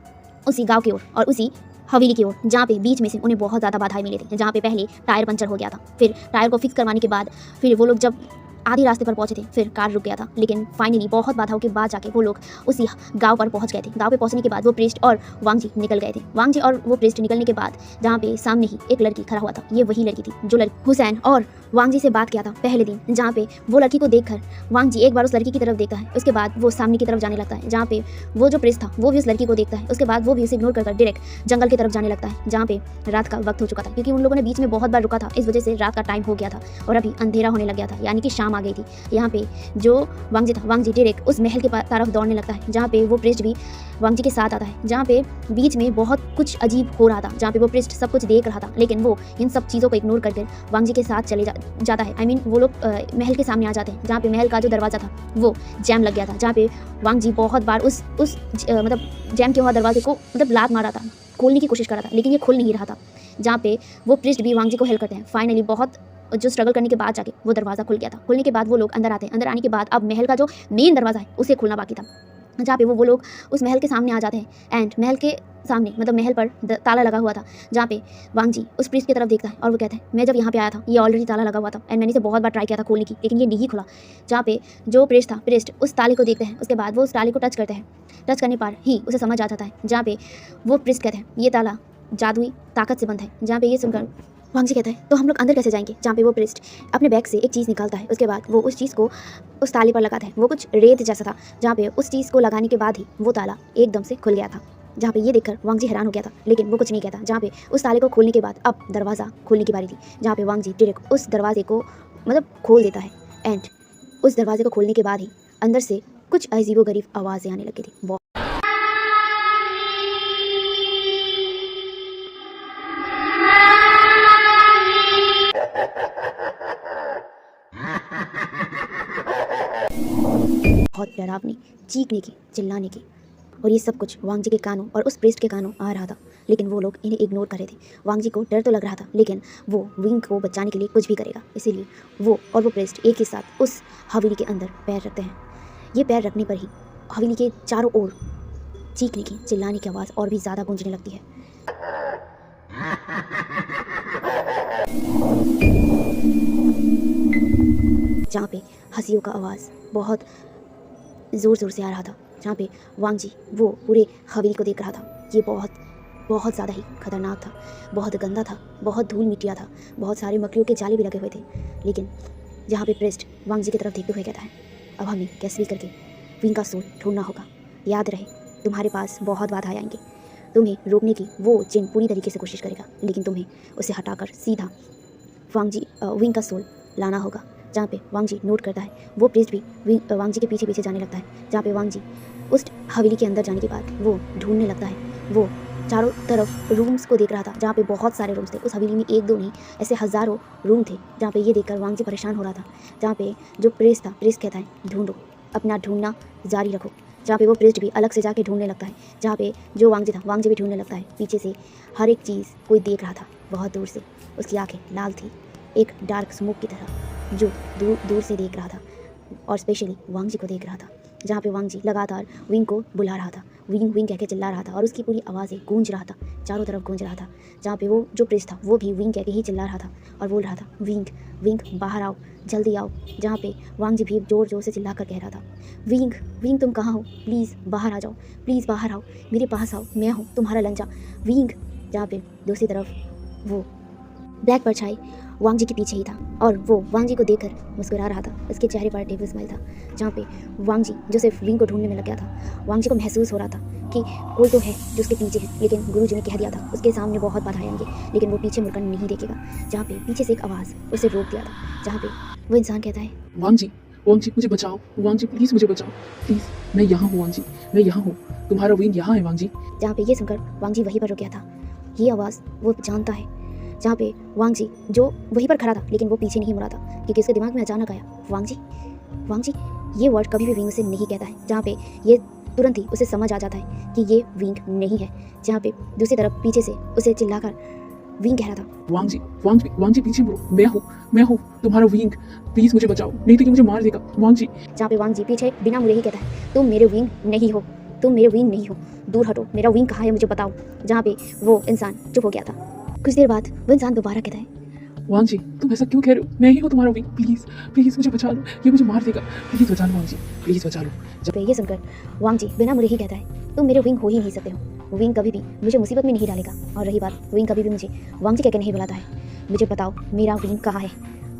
[SPEAKER 1] उसी गांव की ओर और उसी हवेली की ओर। जहाँ पे बीच में से उन्हें बहुत ज़्यादा बाधाएं मिली थी। जहाँ पे पहले टायर पंचर हो गया था, फिर टायर को फिक्स करवाने के बाद फिर वो लोग जब आधी रास्ते पर पहुंचे थे फिर कार रुक गया था, लेकिन फाइनली बहुत बाधाओं के बाद जाके वो लोग उसी गांव पर पहुंच गए थे। गांव पे पहुंचने के बाद वो प्रिस्ट और वांग जी निकल गए थे। वांग जी और वो प्रिस्ट निकलने के बाद जहाँ पे सामने ही एक लड़की खड़ा हुआ था, ये वही लड़की थी जो हुसैन और वांग जी से बात किया था पहले दिन। जहाँ पे वो लड़की को देखकर वांग जी एक बार उस लड़की की तरफ देखता है, उसके बाद वो सामने की तरफ जाने लगता है। जहाँ पे वो जो प्रिस्ट था वो भी उस लड़की को देखता है, उसके बाद वो भी उसे इग्नोर कर डायरेक्ट जंगल की तरफ जाने लगता है। जहाँ पे रात का वक्त हो चुका था, क्योंकि उन लोगों ने बीच में बहुत बार रुका था, इस वजह से रात का टाइम हो गया था और अभी अंधेरा होने लग गया था, यानी कि शाम आ गई थी। यहाँ पे जो वांग जी था, वांग जी डायरेक्ट उस महल की तरफ दौड़ने लगता है। जहाँ पे वो प्रिस्ट भी वांग जी के साथ आता है। जहाँ पे बीच में बहुत कुछ अजीब हो रहा था, जहाँ पे वो प्रिस्ट सब कुछ देख रहा था, लेकिन वो इन सब चीज़ों को इग्नोर करके वांग जी के साथ चले जाता है। आई मीन वो लोग महल के सामने आ जाते हैं, जहाँ पे महल का जो दरवाज़ा था वो जैम लग गया था। जहाँ पे वांग जी बहुत बार उस मतलब जैम के हुआ दरवाजे को मतलब लात मारा था, खोलने की कोशिश कर रहा था, लेकिन ये खुल नहीं रहा था। जहाँ पे वो प्रिस्ट भी वांग जी को हेल्प करते हैं। फाइनली बहुत जो स्ट्रगल करने के बाद जाके वो दरवाज़ा खुल गया था। खुलने के बाद वो लोग अंदर आते हैं। अंदर आने के बाद अब महल का जो मेन दरवाज़ा है उसे खोलना बाकी था। जहाँ पे वो लोग उस महल के सामने आ जाते हैं एंड महल के सामने मतलब महल पर ताला लगा हुआ था। जहाँ पे वांग जी उस प्रिस्ट की तरफ देखता है और वो कहता है मैं जब यहाँ पे आया था ये ऑलरेडी ताला लगा हुआ था एंड मैंने इसे बहुत बार ट्राई किया था खोलने की, लेकिन ये नहीं खुला। जहाँ पे जो प्रिस्ट उस ताले को देखते हैं, उसके बाद वो उस ताले को टच करते हैं। टच करने पर ही उसे समझ आ जाता है। जहाँ पे वो प्रिस्ट कहते हैं ये ताला जादुई ताकत से बंद है। जहाँ पे ये सुनकर वांग जी कहता है तो हम लोग अंदर कैसे जाएंगे। जहाँ पे वो प्रिस्ट अपने बैग से एक चीज़ निकालता है, उसके बाद वो उस चीज़ को उस ताले पर लगाता है। वो कुछ रेत जैसा था, जहाँ पे उस चीज़ को लगाने के बाद ही वो ताला एकदम से खुल गया था। जहाँ पे ये देखकर वांग जी हैरान हो गया था, लेकिन वो कुछ नहीं कहता। जहाँ पे उस ताले को खोलने के बाद अब दरवाज़ा खोलने की बारी थी। जहाँ पे वांग जी डायरेक्ट उस दरवाजे को मतलब खोल देता है एंड उस दरवाजे को खोलने के बाद ही अंदर से कुछ अजीबोगरीब आवाज़ें आने लगी थी। बहुत डरावनी, चीखने की, चिल्लाने की, और ये सब कुछ वांग जी के कानों और उस प्रिस्ट के कानों आ रहा था, लेकिन वो लोग इन्हें इग्नोर कर रहे थे। वांग जी को डर तो लग रहा था, लेकिन वो विंग को बचाने के लिए कुछ भी करेगा, इसीलिए वो और वो प्रिस्ट एक ही साथ उस हवेली के अंदर पैर रखते हैं। ये पैर रखने पर ही हवेली के चारों ओर चीखने की, चिल्लाने की आवाज़ और भी ज़्यादा गूंजने लगती है। जहाँ पे हंसियों का आवाज़ बहुत ज़ोर ज़ोर से आ रहा था। जहाँ पे वांग जी वो पूरे हवेली को देख रहा था। ये बहुत बहुत ज़्यादा ही खतरनाक था, बहुत गंदा था, बहुत धूल मिट्टिया था, बहुत सारे मकड़ियों के जाले भी लगे हुए थे। लेकिन जहाँ पे प्रेस्ट वांग जी की तरफ देखते हुए कहता है, अब हमें कैसे भी करके विंग का सोल ढूंढना होगा। याद रहे, तुम्हारे पास बहुत बाधा आएंगे, तुम्हें रोकने की वो जिन पूरी तरीके से कोशिश करेगा, लेकिन तुम्हें उसे हटाकर सीधा विंग का सोल लाना होगा। जहाँ पे वांग जी नोट करता है, वो प्रेस्ट भी वांग जी के पीछे पीछे जाने लगता है। जहाँ पे वांग जी उस हवेली के अंदर जाने के बाद वो ढूंढने लगता है, वो चारों तरफ रूम्स को देख रहा था, जहाँ पे बहुत सारे रूम्स थे। उस हवेली में एक दो नहीं, ऐसे हज़ारों रूम थे। जहाँ पे ये देखकर वांग जी परेशान हो रहा था। जहाँ पे जो प्रेस्ट था, प्रेस्ट कहता है ढूंढो, अपना ढूंढना जारी रखो। जहाँ पे वो प्रेस्ट भी अलग से जाके ढूंढने लगता है। जहाँ पे जो वांग जी था, वांग जी भी ढूंढने लगता है। पीछे से हर एक चीज़ कोई देख रहा था, बहुत दूर से। उसकी आंखें लाल थी, एक डार्क स्मोक की तरह, जो दूर दूर से देख रहा था और स्पेशली वांग जी को देख रहा था। जहाँ पे वांग जी लगातार विंग को बुला रहा था, विंग विंग कह के चिल्ला रहा था और उसकी पूरी आवाज़ें गूंज रहा था, चारों तरफ गूंज रहा था। जहाँ पे वो जो प्रेस्ट था, वो भी विंग कह के ही चिल्ला रहा था और बोल रहा था, विंग विंग बाहर आओ, जल्दी आओ। जहाँ पे वांग जी भी ज़ोर ज़ोर से चिल्ला कर कह रहा था, विंग विंग तुम कहाँ हो, प्लीज़ बाहर आ जाओ, प्लीज़ बाहर आओ, मेरे पास आओ, मैं हूँ तुम्हारा लंजा विंग। जहाँ पे दूसरी तरफ वो ब्लैक परछाई वांग जी के पीछे ही था और वो वांग जी को देखकर मुस्कुरा रहा था। उसके चेहरे पर टेबल स्माइल था। जहाँ पे वांग जी जो सिर्फ विंग को ढूंढने में लग गया था, वांग जी को महसूस हो रहा था कि कोई तो है जो उसके पीछे है, लेकिन गुरु जी ने कह दिया था उसके सामने बहुत बाधाएं आएंगे, लेकिन वो पीछे मुड़कर नहीं देखेगा। जहाँ पे पीछे से एक आवाज़ उसे रोक दिया था, जहाँ पे वो इंसान कहता है,
[SPEAKER 3] वांग जी मुझे बचाओ, वांग जी प्लीज़ मुझे बचाओ, प्लीज़ मैं यहाँ हूँ वांग जी, मैं यहाँ हूँ, तुम्हारा विंग यहाँ है वांग जी।
[SPEAKER 1] जहाँ पे ये सुनकर वांग जी वहीं पर रुक गया था। ये आवाज़ वो जानता है। जहाँ पे वांग जी जो वहीं पर खड़ा था, लेकिन वो पीछे नहीं मुड़ा था, क्योंकि उसके दिमाग में अचानक आया, वांग जी ये वर्ड कभी भी विंग से नहीं कहता है। जहाँ पे ये तुरंत ही उसे समझ आ जाता है कि ये विंग नहीं है। जहाँ पे दूसरी तरफ पीछे से उसे चिल्लाकर विंग कह रहा था,
[SPEAKER 3] वांग जी पीछे मुड़ो, मैं हूँ तुम्हारा विंग, प्लीज़ मुझे बचाओ, नहीं तो ये मुझे मार देगा वांग जी।
[SPEAKER 1] जहाँ पे वांग जी पीछे बिना मुड़े ही कहता है, तुम मेरे विंग नहीं हो, तुम मेरे विंग नहीं हो, दूर हटो, मेरा विंग कहाँ है मुझे बताओ। जहाँ पे वो इंसान चुप हो गया था। कुछ देर बाद वो इंसान दोबारा कहता है,
[SPEAKER 3] वांग जी तुम ऐसा क्यों कह रहे हो, मैं ही हूँ तुम्हारा विंग, प्लीज़ मुझे बचा लो, ये मुझे मार देगा, प्लीज़ बचा लो वांग जी, प्लीज़ बचा लो।
[SPEAKER 1] जब ये सुनकर वांग जी बिना मुड़े ही कहता है, तुम मेरे विंग हो ही नहीं सकते हो, विंग कभी भी मुझे मुसीबत में नहीं डालेगा, और रही बात, विंग कभी भी मुझे वांग जी कहकर नहीं बुलाता है, मुझे बताओ मेरा विंग कहाँ है,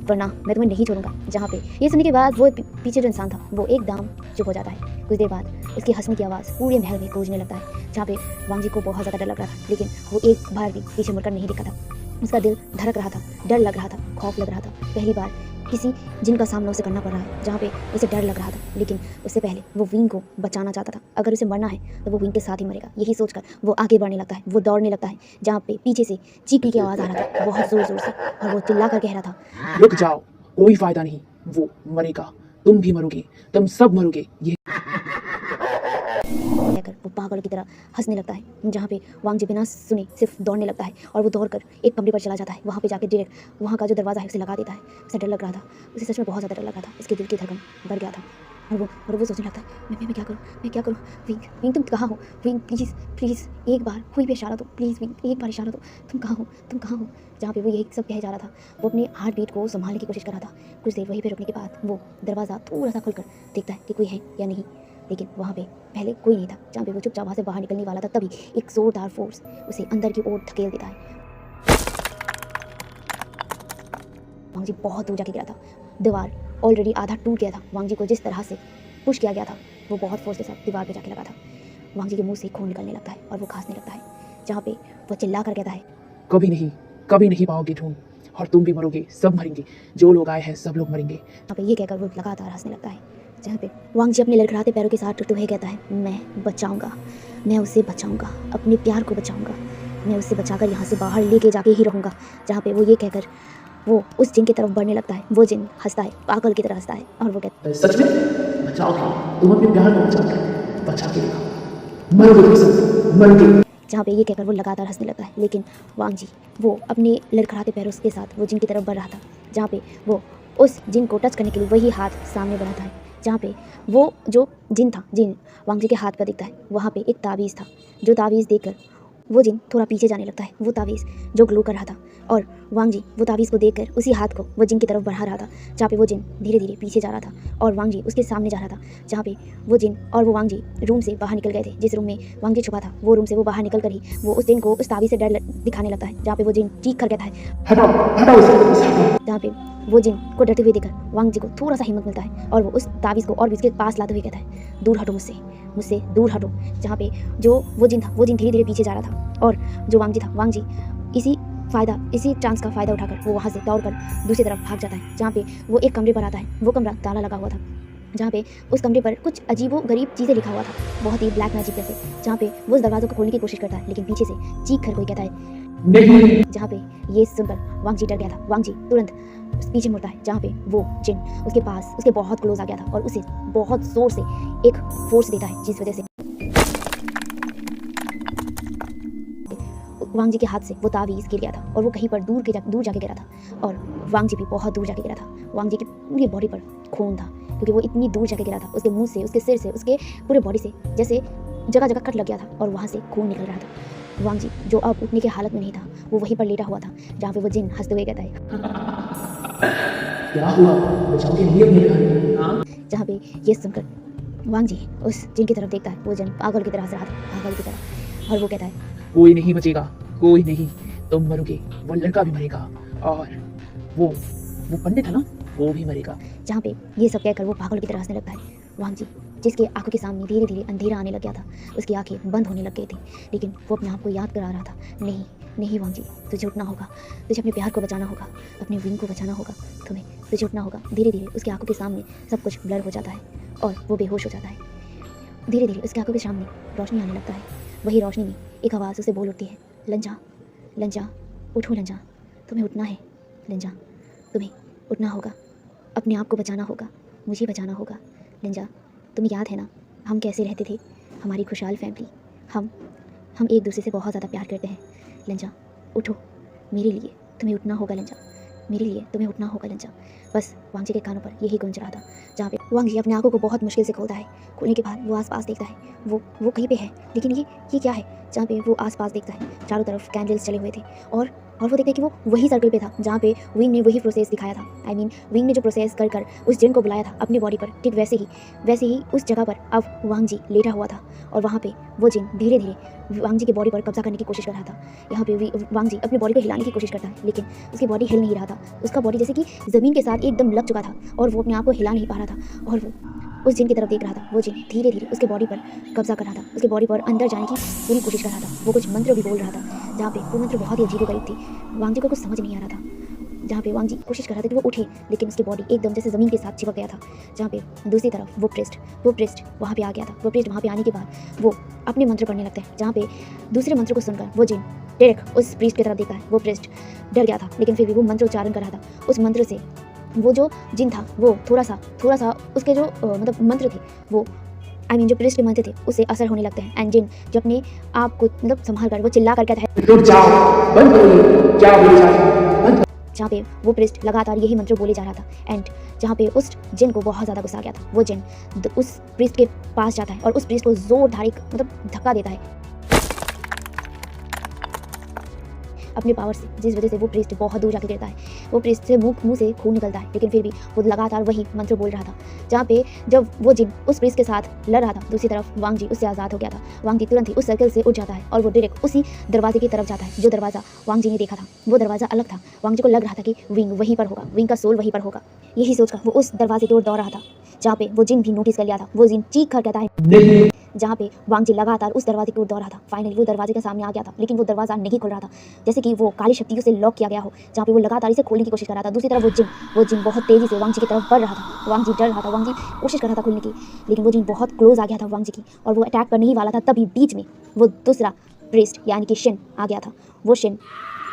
[SPEAKER 1] वरना मैं तुम्हें नहीं छोड़ूंगा। जहाँ पे ये सुनने के बाद वो पीछे जो इंसान था, वो एकदम चुप हो जाता है। कुछ देर बाद उसकी हंसने की आवाज़ पूरे महल में गूंजने लगता है। जहाँ पे वांग जी को बहुत ज़्यादा डर लग रहा था, लेकिन वो एक बार भी पीछे मुड़कर नहीं दिखा था। उसका दिल धड़क रहा था, डर लग रहा था, खौफ लग रहा था। पहली बार किसी जिन का सामना उसे करना पड़ रहा है, जहाँ पे उसे डर लग रहा था, लेकिन उससे पहले वो विंग को बचाना चाहता था। अगर उसे मरना है तो वो विंग के साथ ही मरेगा। यही सोचकर वो आगे बढ़ने लगता है, वो दौड़ने लगता है। जहाँ पे पीछे से चीखने की आवाज़ आ रहा था बहुत ज़ोर ज़ोर से, और वो चिल्ला कर कह रहा था,
[SPEAKER 3] रुक जाओ, कोई फायदा नहीं, वो मरेगा, तुम भी मरोगे, तुम सब मरोगे। ये
[SPEAKER 1] कहकर वो पागल की तरह हंसने लगता है। जहाँ पे वांग जी बिना सुने सिर्फ दौड़ने लगता है, और वो दौड़कर एक कमरे पर चला जाता है। वहाँ पे जाकर डायरेक्ट वहाँ का जो दरवाज़ा है उसे लगा देता है। उसे डर लग रहा था, उसे सच में बहुत ज़्यादा डर लग रहा था। उसके दिल की धड़कन बढ़ गया था, और वो सोचने लगता है, मैं क्या करूँ, विंग तुम कहाँ हो, विंग प्लीज़ एक बार कोई भी इशारा दो, प्लीज़ विंग एक बार इशारा दो, तुम कहाँ हो। जहाँ पे वो यही सब कह जा रहा था, वो अपने हार्ट बीट को संभालने की कोशिश कर रहा था। कुछ देर वहीं पे रुकने के बाद वो दरवाज़ा थोड़ा सा खुलकर देखता है कि कोई है या नहीं, लेकिन वहाँ पे पहले कोई नहीं था। जहाँ पे वो चुपचाप वहाँ से बाहर निकलने वाला था, तभी एक जोरदार फोर्स उसे अंदर की ओर धकेल देता है। वांग जी बहुत दूर जाके गिरा था, दीवार ऑलरेडी आधा टूट गया था। वांग जी को जिस तरह से पुश किया गया था, वो बहुत फोर्स के साथ दीवार पे जाके लगा था। वांग जी के मुंह से खून निकलने लगता है और वो खांसने लगता है। जहाँ पे वो चिल्ला कर कहता है,
[SPEAKER 3] कभी नहीं पाओगे ढूंढ, और तुम भी मरोगे, सब मरेंगे, जो लोग आए हैं सब लोग मरेंगे।
[SPEAKER 1] यहाँ पे ये कहकर वो लगातार हंसने लगता है। जहाँ पे वांग जी अपने लड़खड़ाते पैरों के साथ टूटते हुए कहता है, मैं उसे बचाऊंगा, अपने प्यार को बचाऊंगा, मैं उसे बचाकर यहाँ से बाहर लेके जाके ही रहूँगा। जहाँ पे वो ये कहकर वो उस जिन की तरफ बढ़ने लगता है। वो जिन हंसता है, पागल की तरह हंसता है, और वो कहता है,
[SPEAKER 3] सच में बचाओगे, तुम अपने प्यार को बचा के दिखाओ, मरोगे तुम सब, मरोगे।
[SPEAKER 1] जहाँ पे ये कहकर वो लगातार हंसने लगता है। लेकिन वांग जी वो अपने लड़खड़ाते पैरों के साथ वो जिन की तरफ बढ़ रहा था। जहाँ पे वो उस जिन को टच करने के लिए वही हाथ सामने बढ़ाता है। जहाँ पे वो जो जिन था, जिन वांग जी के हाथ पर दिखता है, वहाँ पे एक ताबीज़ था। जो ताबीज़ देखकर वो जिन थोड़ा पीछे जाने लगता है। वो तावीज़ जो ग्लो कर रहा था और वांग जी वो तावीज़ को देखकर उसी हाथ को वो जिन की तरफ बढ़ा रहा था, जहाँ पे वो जिन धीरे धीरे पीछे जा रहा था और वांग जी उसके सामने जा रहा था, जहाँ पे वो जिन और वो वांग जी रूम से बाहर निकल गए थे। जिस रूम में वांग जी छुपा था वो रूम से वो बाहर निकल कर ही वो उस जिन को उस तावीज़ से डर दिखाने लगता है, जहाँ पे वो जिन चीख कर कहता है
[SPEAKER 3] हटाओ हटाओ इसे।
[SPEAKER 1] जहाँ पे वो जिन को डरते हुए देखकर वांग जी को थोड़ा सा हिम्मत मिलता है और वो उस तावीज़ को और भी उसके पास लाते हुए कहता है, दूर हटो मुझसे, मुझसे दूर हटो। जहाँ पे जो वो जिन था वो जिन धीरे धीरे पीछे जा रहा था और जो वांग जी था, वांग जी इसी चांस का फ़ायदा उठाकर वो वहाँ से दौड़कर दूसरी तरफ भाग जाता है, जहाँ पे वो एक कमरे पर आता है। वो कमरा ताला लगा हुआ था, जहाँ पे उस कमरे पर कुछ अजीबो गरीब चीज़ें लिखा हुआ था, बहुत ही ब्लैक मैजिक जैसे, जहाँ पे वो उस दरवाज़ों को खोलने की कोशिश करता है, लेकिन पीछे से चीख कर कोई कहता है
[SPEAKER 3] नहीं।
[SPEAKER 1] जहाँ पे ये सुनकर वांग जी डर गया था। वांग जी तुरंत पीछे मुड़ता है, जहाँ पे वो जिन उसके पास उसके बहुत क्लोज आ गया था और उसे बहुत जोर से एक फोर्स देता है, जिस वजह से वांग जी के हाथ से वो तावीज़ गिर गया था और वो कहीं पर दूर जाके गिरा था और वांग जी भी बहुत दूर जाके गिरा था। वांग जी की पूरी बॉडी पर खून था, क्योंकि वो इतनी दूर जाके गिरा था। उसके मुंह से, उसके सिर से, उसके पूरे बॉडी से जैसे जगह जगह कट लग गया था और वहाँ से खून निकल रहा था। वांग जी जो अब उठने की हालत में नहीं था, वो वहीं पर लेटा हुआ था, जहाँ पे वो जिन हंसते हुए कहता है
[SPEAKER 3] क्या हुआ, बचाओगे नहीं अपने बहन? हाँ?
[SPEAKER 1] जहाँ पे ये सुनकर वांग जी उस जिन की तरफ देखता है। वो जिन पागल की तरह हंस रहा था, पागल की तरह, और वो कहता है
[SPEAKER 3] कोई नहीं बचेगा, कोई नहीं, तुम मरोगे, वो लड़का भी मरेगा और वो पंडित है ना, वो भी मरेगा।
[SPEAKER 1] जहाँ पे ये सब कहकर वो पागल की तरह हंसने लगता है। वांग जी जिसके आंखों के सामने धीरे धीरे अंधेरा आने लग गया था, उसकी आंखें बंद होने लग गई थी, लेकिन वो अपने आप को याद करा रहा था, नहीं नहीं वांग जी, तुझे उठना होगा, तुझे अपने प्यार को बचाना होगा, अपने विंग को बचाना होगा, तुझे उठना होगा। धीरे धीरे उसकी आंखों के सामने सब कुछ ब्लर हो जाता है और वो बेहोश हो जाता है। धीरे धीरे उसकी आंखों के सामने रोशनी आने लगता है। वही रोशनी में एक आवाज़ उसे बोल उठती है, लंजा, लंजा, उठो लंजा, तुम्हें उठना है लंजा, तुम्हें उठना होगा, अपने आप को बचाना होगा, मुझे बचाना होगा लंजा। तुम्हें याद है ना हम कैसे रहते थे, हमारी खुशहाल फैमिली, हम एक दूसरे से बहुत ज़्यादा प्यार करते हैं लंजा, उठो, मेरे लिए तुम्हें उठना होगा लंजा, मेरे लिए तुम्हें उठना होगा लंजा। बस वांग जी के कानों पर यही गूंज रहा था, जहाँ पे वांग जी अपने आंखों को बहुत मुश्किल से खोलता है। खोलने के बाद वो आसपास देखता है, वो कहीं पे है, लेकिन ये क्या है। जहाँ पे वो आसपास देखता है, चारों तरफ कैंडल्स चले हुए थे और वो देखता है कि वो वही सर्कल पे था जहाँ पे विंग ने वही प्रोसेस दिखाया था। आई मीन विंग ने जो प्रोसेस कर उस जिन को बुलाया था अपनी बॉडी पर, ठीक वैसे ही उस जगह पर अब वांग जी लेटा हुआ था और वहाँ पे वो जिन धीरे धीरे वांग जी की बॉडी पर कब्जा करने की कोशिश कर रहा था। यहाँ पे वांग जी अपनी बॉडी को हिलाने की कोशिश करता है, लेकिन उसकी बॉडी हिल नहीं रहा था। उसका बॉडी जैसे कि ज़मीन के साथ एकदम लग चुका था और वो अपने आप को हिला नहीं पा रहा था और वो उस जिन की तरफ देख रहा था। वो जिन धीरे धीरे उसके बॉडी पर कब्जा कर रहा था, उसके बॉडी पर अंदर जाने की पूरी कोशिश कर रहा था। वो कुछ मंत्र भी बोल रहा था, जहाँ पे वो मंत्र बहुत ही अजीबोगरीब थी। वांग जी को कुछ समझ नहीं आ रहा था, जहाँ पे वांग जी कोशिश कर रहा था कि वो उठे, लेकिन उसकी बॉडी एकदम जैसे ज़मीन के साथ चिपक गया था। जहाँ पे दूसरी तरफ वो प्रिस्ट वहाँ पे आ गया था। वो प्रिस्ट वहाँ पे आने के बाद वो अपने मंत्र पढ़ने लगता है, जहाँ पे दूसरे मंत्र को सुनकर वो जिन डायरेक्ट उस प्रिस्ट की तरफ देखता है। वो प्रिस्ट डर गया था, लेकिन फिर भी वो मंत्र उच्चारण कर रहा था। उस मंत्र से वो जो जिन था वो थोड़ा सा उसके जो मतलब मंत्र थे, वो आई मीन जो प्रिस्ट के मंत्र थे उससे असर होने लगते हैं। एंड जिन जब अपने आप को मतलब संभाल कर वो चिल्ला कर कहता है,
[SPEAKER 3] रुक जाओ, बंद करो, क्या बोले जा रहे हो, बंद करो।
[SPEAKER 1] जहाँ पे वो प्रिस्ट लगातार यही मंत्र बोले जा रहा था। एंड जहाँ पे उस जिन को बहुत ज़्यादा गुस्सा आ गया था, वो जिन उस प्रिस्ट के पास जाता है और उस प्रिस्ट को जोरदार एक मतलब धक्का देता है अपने पावर से, जिस वजह से वो प्रिस्ट बहुत दूर जाके गिरता है। वो प्रिस्ट से मुंह से खून निकलता है, लेकिन फिर भी वो लगातार वही मंत्र बोल रहा था। जहाँ पे जब वो जिन उस प्रिस्ट के साथ लड़ रहा था, दूसरी तरफ वांग जी उससे आज़ाद हो गया था। वांग जी तुरंत ही उस सर्कल से उठ जाता है और वो डायरेक्ट उसी दरवाजे की तरफ जाता है जो दरवाज़ा वांग जी ने देखा था। वो दरवाज़ा अलग था। वांग जी को लग रहा था कि विंग वहीं पर होगा, विंग का सोल वहीं पर होगा। यही सोचकर वो उस दरवाजे की ओर दौड़ रहा था, जहाँ पे वो जिन भी नोटिस कर लिया था। वो जिन चीख कर कहता है, जहाँ पे वांग जी लगातार उस दरवाजे की ओर दौड़ रहा था। फाइनली वो दरवाजे के सामने आ गया था, लेकिन वो दरवाज़ा नहीं खुल रहा था, जैसे कि वो काली शक्तियों से लॉक किया गया हो, जहाँ पे वो लगातार इसे खोलने की कोशिश कर रहा था। दूसरी तरफ वो जिन बहुत तेज़ी से वांग जी की तरफ बढ़ रहा था। वांग जी डर रहा था, वांग जी कोशिश कर रहा था खोलने की, लेकिन वो जिन बहुत क्लोज आ गया था वांग जी की और वो अटैक करने ही वाला था। तभी बीच में वो दूसरा प्रिस्ट यानी कि शिन आ गया था। वो शिन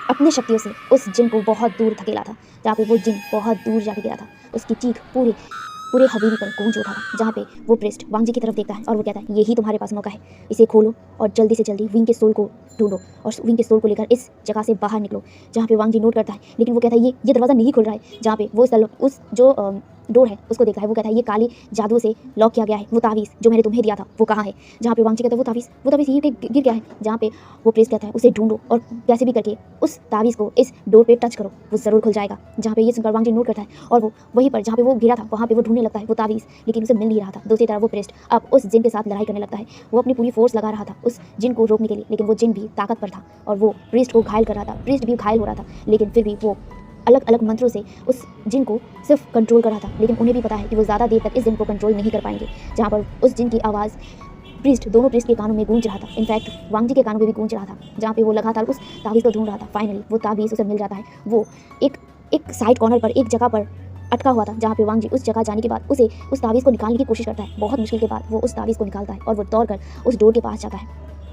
[SPEAKER 1] अपनी शक्तियों से उस जिन को बहुत दूर धकेला था, जहाँ पे वो जिन बहुत दूर जाके गिरा था। उसकी चीख पूरे हवेली पर गूंज उठा था। जहाँ पे वो प्रिस्ट वांग जी की तरफ देखता है और वो कहता है, यही तुम्हारे पास मौका है, इसे खोलो और जल्दी से जल्दी विंग के सोल को ढूंढो और विंग के सोल को लेकर इस जगह से बाहर निकलो। जहाँ पे वांग जी नोट करता है, लेकिन वो कहता है ये दरवाज़ा नहीं खुल रहा है। जहाँ पे वो उस जो डोर है उसको देखता है। वो कहता है ये काली जादू से लॉक किया गया है, वो तावीज़ जो मैंने तुम्हें दिया था वो कहाँ है। जहाँ पे वांग जी कहता है वो तावीज़ यहीं पे गिर गया है। जहाँ पे वो प्रेस कहता है उसे ढूंढो और कैसे भी करके उस तावीज़ को इस डोर पे टच करो, वो ज़रूर खुल जाएगा। जहाँ पे ये सुनकर वांग जी नोट करता है और वो वहीं पर जहाँ पे वो गिरा था वहाँ पे वो ढूंढने लगता है वो तावीज़, लेकिन उसे मिल नहीं रहा था। दूसरी तरफ वो प्रेस्ट अब उस जिन के साथ लड़ाई करने लगता है। वो अपनी पूरी फोर्स लगा रहा था उस जिन को रोकने के लिए, लेकिन वो जिन भी ताकतवर था और वो प्रीस्ट को घायल कर रहा था। प्रीस्ट भी घायल हो रहा था, लेकिन फिर भी वो अलग अलग मंत्रों से उस जिन को सिर्फ कंट्रोल कर रहा था। लेकिन उन्हें भी पता है कि वो ज़्यादा देर तक इस जिन को कंट्रोल नहीं कर पाएंगे। जहाँ पर उस जिन की आवाज़ दोनों प्रीस्ट के कानों में गूंज रहा था। इनफैक्ट वांग जी के कानों में भी गूंज रहा था। जहाँ पे वो लगातार उस ताबीज़ को ढूंढ रहा था। फाइनली वो ताबीज़ उसे मिल जाता है। वो एक साइड कॉर्नर पर एक जगह पर अटका हुआ था, जहाँ पे वांग जी उस जगह जाने के बाद उसे उस ताबीज़ को निकालने की कोशिश करता है। बहुत मुश्किल के बाद वो उस ताबीज़ को निकालता है और वो दौड़ कर उस डोर के पास जाता है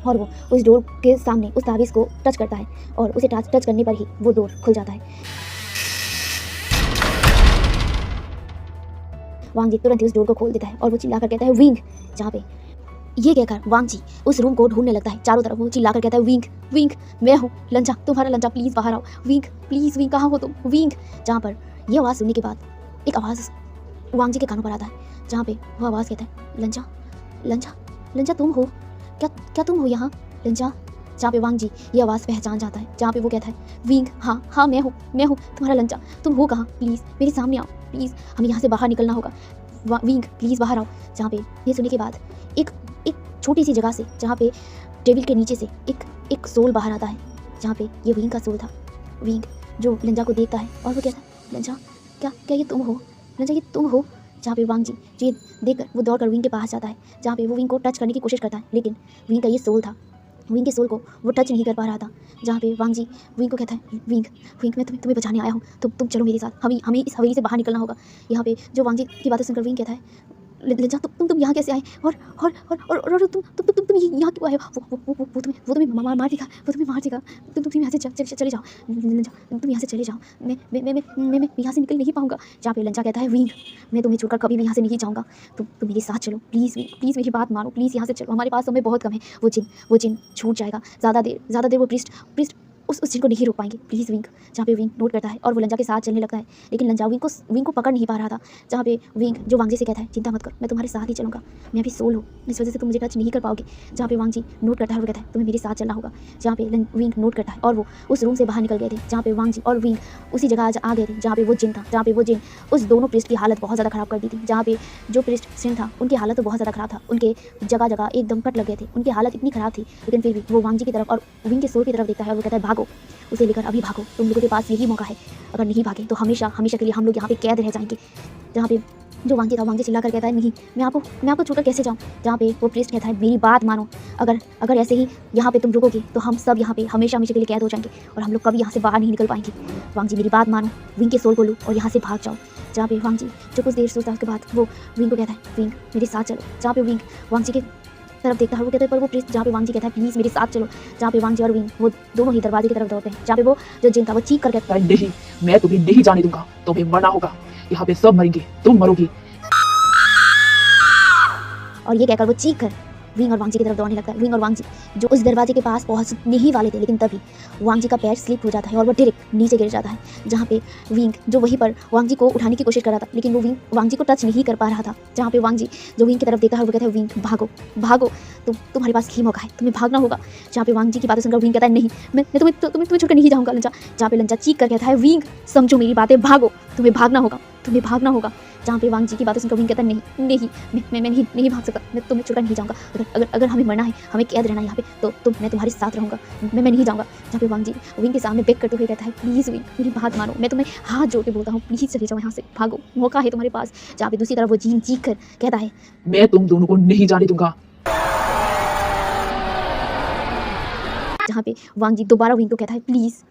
[SPEAKER 1] और वो उस डोर के सामने उस ताबीज़ को टच करता है और उसे टच करने पर ही वो डोर खुल जाता है। वांग जी तुरंत ही उस डोर को खोल देता है और वो चिल्लाकर कहता है विंग। जहाँ पे ये कहकर वांग जी उस रूम को ढूंढने लगता है चारों तरफ। वो चिल्लाकर कहता है विंग विंग मैं हूँ लंजा, तुम्हारा लंजा, प्लीज़ बाहर आओ। विंग प्लीज़, विंग कहाँ हो तुम, विंग। जहाँ पर ये आवाज़ सुनने के बाद एक आवाज़ वांग जी के कानों पर आता है, जहाँ पे वो आवाज़ कहता है लंजा लंजा लंजा तुम हो क्या तुम हो यहाँ लंजा। जहाँ पे वांग जी ये आवाज़ पहचान जाता है, जहाँ पे वो कहता है विंग हाँ मैं हूँ तुम्हारा लंजा, तुम हो कहाँ, प्लीज़ मेरे सामने आओ, प्लीज़ हमें यहाँ से बाहर निकलना होगा, विंग प्लीज़ बाहर आओ। जहाँ पे ये सुनने के बाद एक छोटी सी जगह से, जहाँ पे टेबल के नीचे से एक सोल बाहर आता है, जहाँ पे ये विंग का सोल था। विंग जो लंजा को देखता है और वो कहता है लंजा क्या ये तुम हो लंजा, ये तुम हो। जहाँ पे वांग जी जो ये देखकर वो दौड़ कर विंग के पास जाता है, जहाँ पे वो विंग को टच करने की कोशिश करता है, लेकिन विंग का ये सोल था, विंग के सोल को वो टच नहीं कर पा रहा था। जहाँ पे वांग जी विंग को कहता है विंग मैं तुम्हें बचाने आया हूँ, तुम चलो मेरे साथ, हमें इस हवेली से बाहर निकलना होगा। यहाँ पे जो वांग जी की बातें सुनकर विंग कहता है लंजा तुम यहाँ कैसे आए और तुम यहाँ क्यों आए हो, वो तुम्हें मार देगा, वो तुम्हें मार देगा, तुम यहाँ से चले जाओ लंजा, तुम यहाँ से चले जाओ, मैं यहाँ से निकल नहीं पाऊँगा। जहाँ पे लंजा कहता है विंग मैं तुम्हें छोड़कर कभी भी यहाँ से नहीं जाऊँगा, तुम मेरे साथ चलो प्लीज़ प्लीज़ मेरी बात मानो, प्लीज़ यहाँ से चलो, हमारे पास समय बहुत कम है। वो जिन छूट जाएगा, ज़्यादा देर वो प्रीस्ट उस जिन को नहीं रोक पाएंगे, प्लीज़ विंग। जहाँ पे विंग नोट करता है और वो लंजा के साथ चलने लगता है, लेकिन लंजा विंग को पकड़ नहीं पा रहा था। जहाँ पे विंग जो वांग जी से कहता है चिंता मत कर, मैं तुम्हारे साथ ही चलूँगा, मैं अभी सोल हूँ, इस वजह से तुम मुझे टच नहीं कर पाओगे। जहाँ पे वांग जी नोट करता है और वो कहता है तुम्हें मेरे साथ चलना होगा। जहाँ पे विंग नोट करता है और वो उस रूम से बाहर निकल गए थे, जहाँ पे वांग जी और विंग उसी जगह आ गए थे जहाँ पे वो जिन था। जहाँ पे वो जिन उस दोनों प्रीस्ट की हालत बहुत ज़्यादा ख़राब कर दी थी। जहाँ पे जो प्रीस्ट सिन था उनकी हालत तो बहुत ज़्यादा ख़राब था, उनके जगह एकदम कट लग गए थे, उनकी हालत इतनी ख़राब थी, लेकिन फिर भी वो वांग जी की तरफ और विंग के सोल की तरफ देखता है और वो कहता है भागो, उसे लेकर अभी भागो, तुम लोगों के पास यही मौका है, अगर नहीं भागे तो हमेशा के लिए हम लोग यहाँ पे कैद रह जाएंगे। जहाँ पे जो वांग जी था, वांग जी चिल्लाकर कहता है नहीं मैं आपको छोड़कर कैसे जाऊँ। जहाँ पे वो प्रीस्ट कहता है मेरी बात मानो, अगर ऐसे ही यहाँ पे तुम रुकोगे तो हम सब यहाँ पे हमेशा के लिए कैद हो जाएंगे और हम लोग कभी यहाँ से बाहर नहीं निकल पाएंगे। वांग जी मेरी बात मानो, विंग के सोल को लो और यहाँ से भाग जाओ। जहाँ पे वांग जी जो कुछ देर सोचता है उसके बाद वो विंग को कहता है विंग मेरे साथ चलो। जहाँ पे विंग वांग जी के तरफ देखता है, वो कहता है पर वो प्रीस्ट, जहाँ पे वांग जी कहता है प्लीज़ मेरे साथ चलो। जहाँ पे वांग जी और विंग वो दोनों ही दरवाजे की तरफ दौड़ते हैं, जहाँ पे वो जो जिन था वो चीख कर कहता है
[SPEAKER 3] नहीं मैं तुम्हें नहीं जाने दूंगा, तुम्हें मरना होगा, यहाँ पे सब मरेंगे, तुम मरोगी।
[SPEAKER 1] और ये कहकर वो चीख कर विंग और वांग जी की तरफ दौड़ने लगता है। विंग और वांग जी जो उस दरवाजे के पास पहुंचने ही वाले थे, लेकिन तभी वांग जी का पैर स्लिप हो जाता है और वो डायरेक्ट नीचे गिर जाता है। जहाँ पे विंग जो वहीं पर वांग जी को उठाने की कोशिश कर रहा था, लेकिन वो विंग वांग जी को टच नहीं कर पा रहा था। जहाँ पे वांग जी जो विंग की तरफ देखता है वो कहता है विंग भागो, तुम्हारे पास ही मौका है, तुम्हें भागना होगा। जहाँ पे वांग जी की बातें सुनकर विंग कहता है नहीं मैं तुम्हें छोड़कर नहीं जाऊँगा लंजा। जहाँ पे लंजा चीख कर कहता है विंग समझो मेरी बातें, भागो, तुम्हें भागना होगा। जहाँ पे वांग जी की बातें सुनकर विंग कहता है नहीं मैं नहीं भाग सकता, मैं तुम्हें छोड़कर नहीं जाऊँगा, अगर हमें मरना है, हमें कैद रहना है यहाँ पे तो मैं तुम्हारे साथ रहूँगा, मैं नहीं जाऊँगा। जहाँ पे वांग जी विंग के सामने बेग करते हुए कहता है प्लीज़ विंग मेरी बात मानो, मैं तुम्हें हाथ जोड़ के बोलता हूँ प्लीज़ चले जाओ यहाँ से, भागो, मौका है तुम्हारे पास। जहाँ पे दूसरी तरफ वो जीन चीख कर कहता है
[SPEAKER 3] मैं तुम दोनों को नहीं जाने दूंगा।
[SPEAKER 1] जहाँ पे वांग जी दोबारा विंग को कहता है प्लीज़